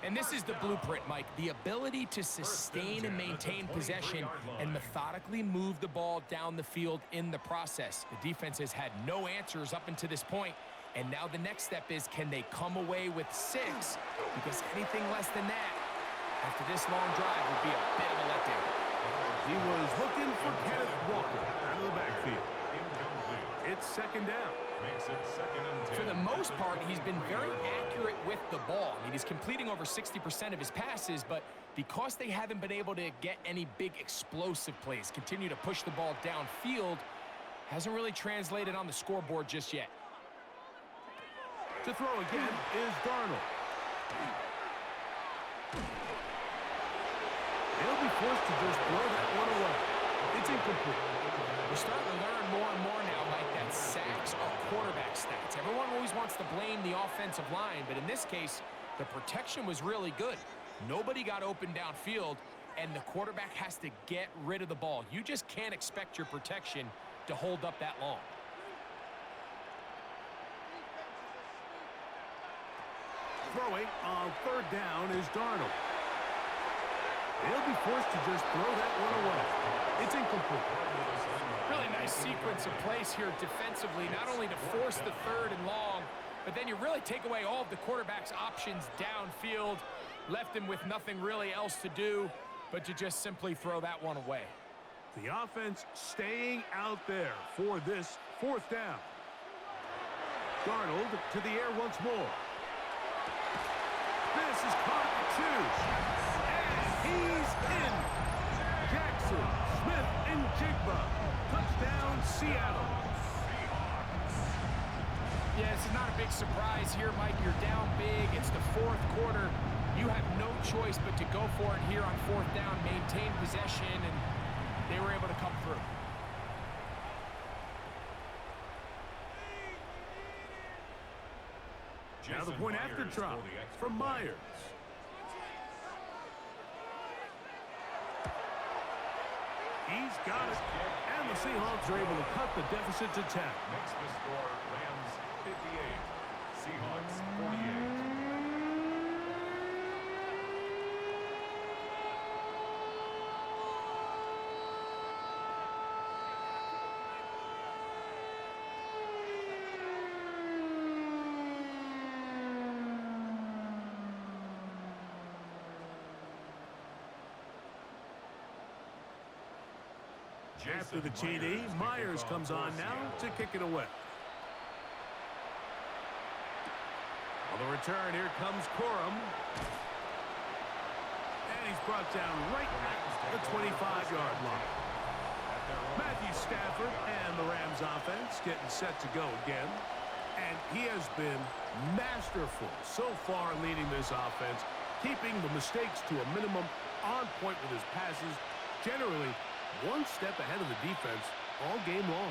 And this is the blueprint, Mike. The ability to sustain and maintain possession and methodically move the ball down the field in the process. The defense has had no answers up until this point, and now the next step is, can they come away with 6? Because anything less than that, after this long drive, would be a bit of a letdown. He was looking for Kenneth Walker out of the backfield. It's 2nd down. Makes it 2nd and 10. For the most part, he's been very accurate with the ball. I mean, he's completing over 60% of his passes, but because they haven't been able to get any big explosive plays, continue to push the ball downfield, hasn't really translated on the scoreboard just yet. To throw again is Darnold. He'll be forced to just throw that one away. It's incomplete. We're starting to learn more and more now, Mike, that sacks are quarterback stats. Everyone always wants to blame the offensive line, but in this case, the protection was really good. Nobody got open downfield, and the quarterback has to get rid of the ball. You just can't expect your protection to hold up that long. Throwing on 3rd down is Darnold. He'll be forced to just throw that one away. It's incomplete. Really nice sequence of plays here defensively, not only to force the 3rd and long, but then you really take away all of the quarterback's options downfield, left him with nothing really else to do but to just simply throw that one away. The offense staying out there for this 4th down. Darnold to the air once more. This is caught at 2. And he's in. Jackson, Smith, and Jigba. Touchdown, Seattle. Yeah, this is not a big surprise here, Mike. You're down big. It's the 4th quarter. You have no choice but to go for it here on 4th down, maintain possession, and they were able to come through. Now the point after drop from Myers. He's got it. And the Seahawks are able to cut the deficit to 10. Makes the score Rams 58, Seahawks 48. After the TD, Myers comes on now to kick it away. On the return, here comes Corum. And he's brought down right at the 25-yard line. Matthew Stafford and the Rams offense getting set to go again. And he has been masterful so far leading this offense, keeping the mistakes to a minimum, on point with his passes, generally one step ahead of the defense all game long.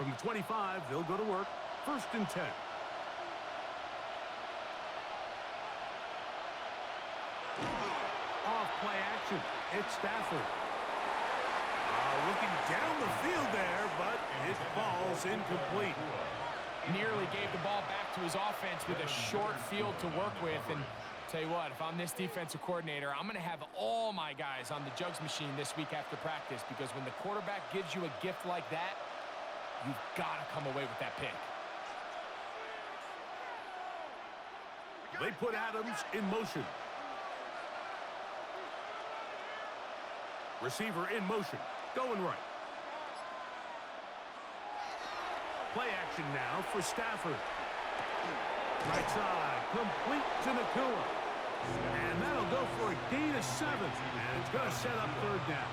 From the 25, they'll go to work. 1st and 10. Off play action. It's Stafford. Looking down the field there, but it falls incomplete. Nearly gave the ball back to his offense with a short field to work with. And tell you what, if I'm this defensive coordinator, I'm going to have all my guys on the jugs machine this week after practice, because when the quarterback gives you a gift like that, you've got to come away with that pick. They put Adams in motion. Receiver in motion. Going right. Play action now for Stafford. Right side. Complete to Nakua. And that'll go for a gain of 7. And it's going to set up 3rd down.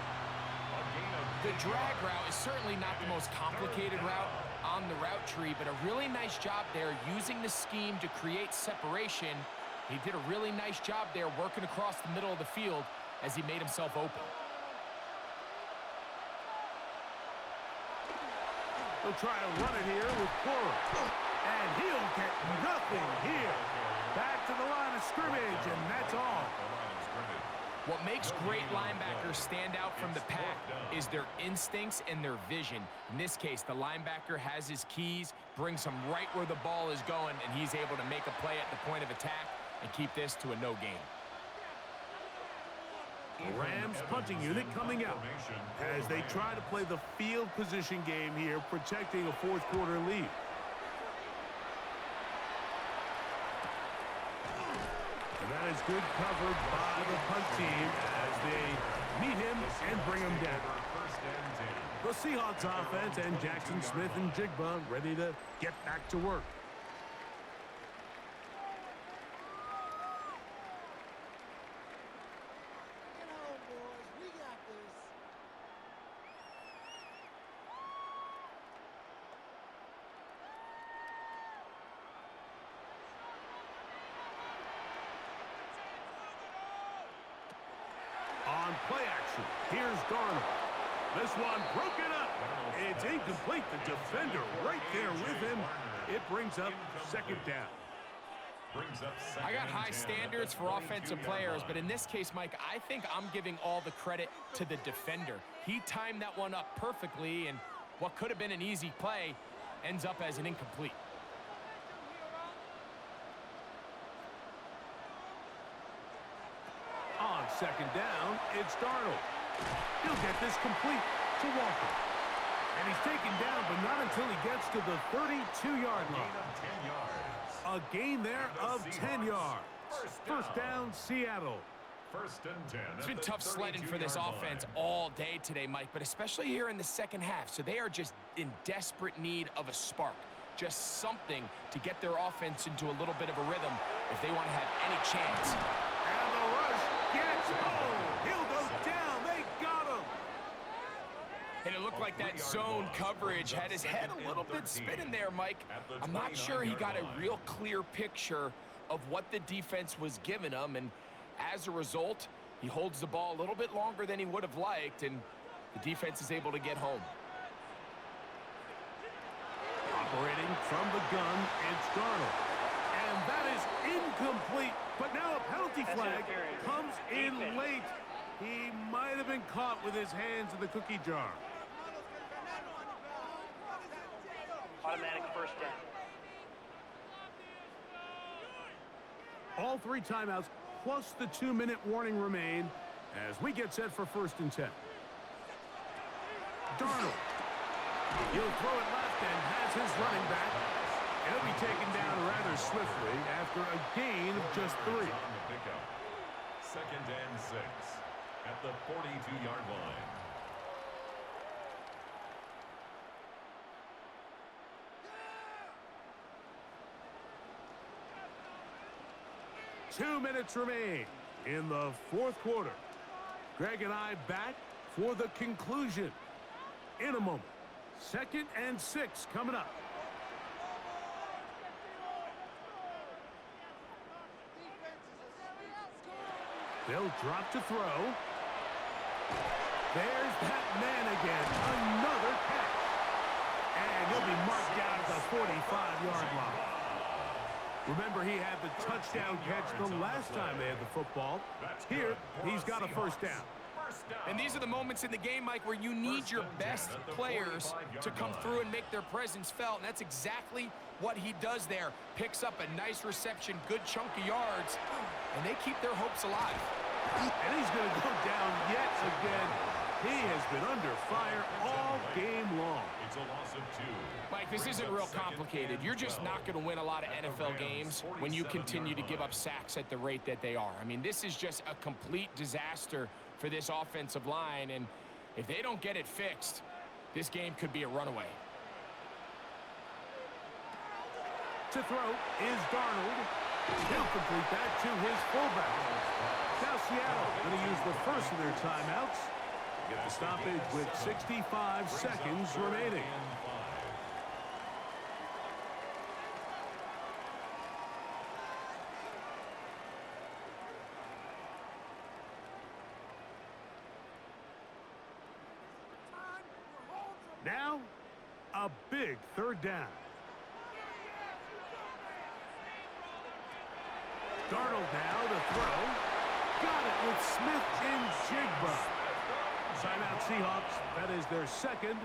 The drag route is certainly not the most complicated route on the route tree, but a really nice job there using the scheme to create separation. He did a really nice job there working across the middle of the field as he made himself open. He'll try to run it here with Corum. And he'll get nothing here. Back to the line of scrimmage, and that's all. What makes great linebackers stand out from the pack is their instincts and their vision. In this case, the linebacker has his keys, brings him right where the ball is going, and he's able to make a play at the point of attack and keep this to a no gain. The Rams punting unit coming out as they try to play the field position game here, protecting a 4th quarter lead. And that is good coverage by the punt team as they meet him and bring him down. The Seahawks offense and Jackson Smith and Jigba ready to get back to work. On play action, here's Darnold. This one broken up. It's incomplete. The defender right there with him. It brings up 2nd down. I got high standards for offensive players, but in this case, Mike, I think I'm giving all the credit to the defender. He timed that one up perfectly, and what could have been an easy play ends up as an incomplete. On 2nd down, it's Darnold. He'll get this complete to Walker. And he's taken down, but not until he gets to the 32-yard line. A gain there of 10 yards. 1st down, Seattle. 1st and 10. It's been tough sledding for this offense all day today, Mike, but especially here in the 2nd half. So they are just in desperate need of a spark, just something to get their offense into a little bit of a rhythm if they want to have any chance. And the rush gets home. He'll go down. They got him. And it looked like that zone coverage had his head a little bit spinning there, Mike. I'm not sure he got a real clear picture of what the defense was giving him, and as a result, he holds the ball a little bit longer than he would have liked, and the defense is able to get home. Operating from the gun, it's Darnold. And that is incomplete. But now a penalty flag comes in late. He might have been caught with his hands in the cookie jar. Automatic 1st down. All 3 timeouts plus the 2-minute warning remain as we get set for 1st and 10. Darnold. He'll throw it left and has his running back. He'll be taken down rather swiftly after a gain of just 3. 2nd and 6 at the 42-yard line. 2 minutes remain in the fourth quarter. Greg and I back for the conclusion in a moment. 2nd and 6 coming up. They'll drop to throw. There's that man again. Another catch. And he'll be marked down at the 45-yard line. Remember, he had the touchdown catch the last time they had the football. Here, he's got a first down. And these are the moments in the game, Mike, where you need your best players to come through and make their presence felt. And that's exactly what he does there. Picks up a nice reception, good chunk of yards, and they keep their hopes alive. And he's going to go down yet again. He has been under fire all game long. It's a loss of 2. Mike, this isn't real complicated. You're just not going to win a lot of NFL games when you continue to give up sacks at the rate that they are. I mean, this is just a complete disaster for this offensive line, and if they don't get it fixed, this game could be a runaway. To throw is Darnold. He'll complete that to his fullback. Now Seattle going to use the first of their timeouts. Get the stoppage with 65 seconds remaining. Now, a big 3rd down. Darnold now to throw. Got it with Smith and Jigba. Timeout Seahawks. That is their 2nd.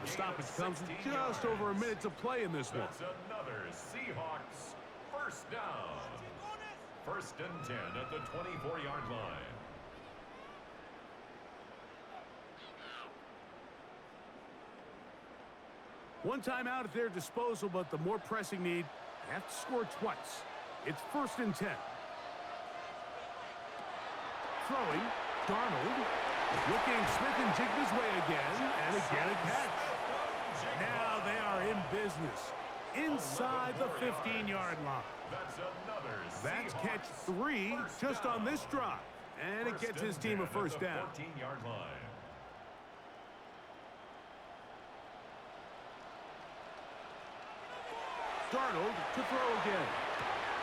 The stoppage comes with just over a minute to play in this one. That's another Seahawks first down. 1st and 10 at the 24-yard line. One timeout at their disposal, but the more pressing need, they have to score twice. It's 1st and 10. Throwing, Darnold. Looking Smith and Jigba's way again, and again a catch. Now they are in business inside the 15-yard line. That's catch 3 just on this drive, and it gets his team a first down. 14-yard line. Darnold to throw again.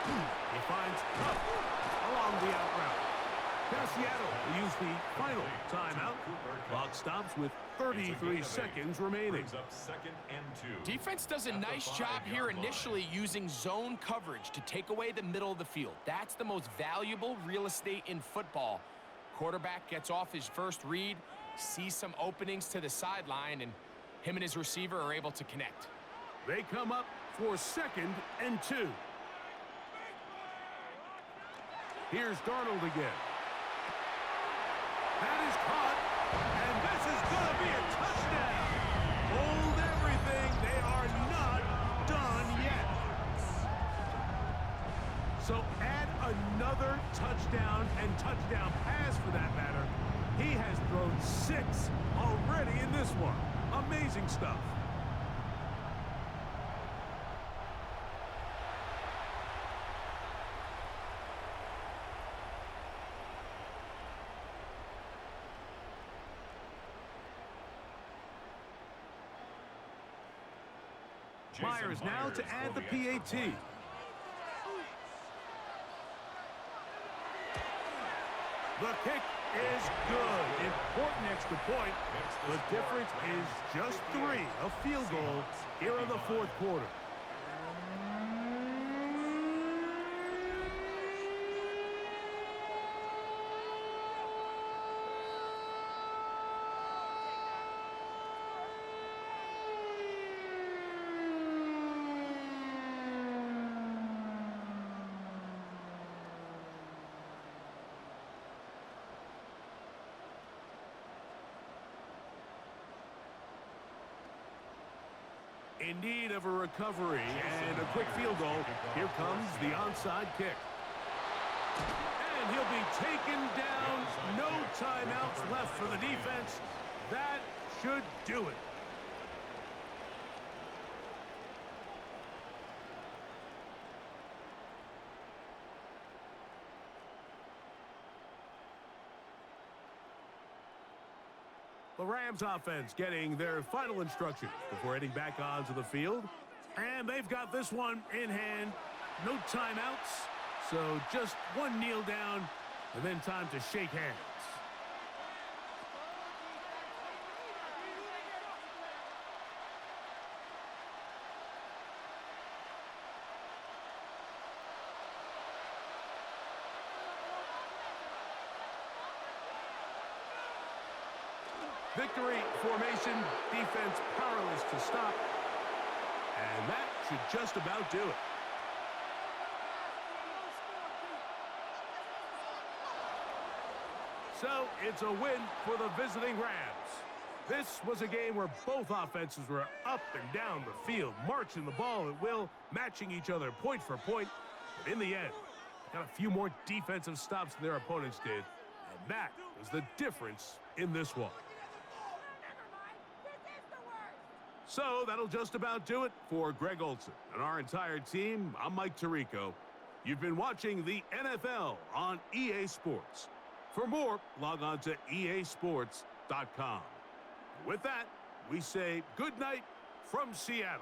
He finds Cup along the out route. Now Seattle will use the final timeout. Clock stops with 33 seconds remaining. Brings up 2nd and 2. Defense does a nice job here initially using zone coverage to take away the middle of the field. That's the most valuable real estate in football. Quarterback gets off his first read, sees some openings to the sideline, and him and his receiver are able to connect. They come up for 2nd and 2. Here's Darnold again. That is caught, and this is going to be a touchdown. Hold everything. They are not done yet. So add another touchdown and touchdown pass for that matter. He has thrown 6 already in this one. Amazing stuff. Myers now to add the PAT. The kick is good. Important extra point. The difference is just 3. A field goal here in the fourth quarter. In need of a recovery and a quick field goal. Here comes the onside kick. And he'll be taken down. No timeouts left for the defense. That should do it. The Rams offense getting their final instructions before heading back onto the field. And they've got this one in hand. No timeouts. So just one kneel down and then time to shake hands. Victory formation, defense powerless to stop. And that should just about do it. So it's a win for the visiting Rams. This was a game where both offenses were up and down the field, marching the ball at will, matching each other point for point. But in the end, got a few more defensive stops than their opponents did. And that was the difference in this one. So that'll just about do it for Greg Olson and our entire team. I'm Mike Tirico. You've been watching the NFL on EA Sports. For more, log on to easports.com. With that, we say good night from Seattle.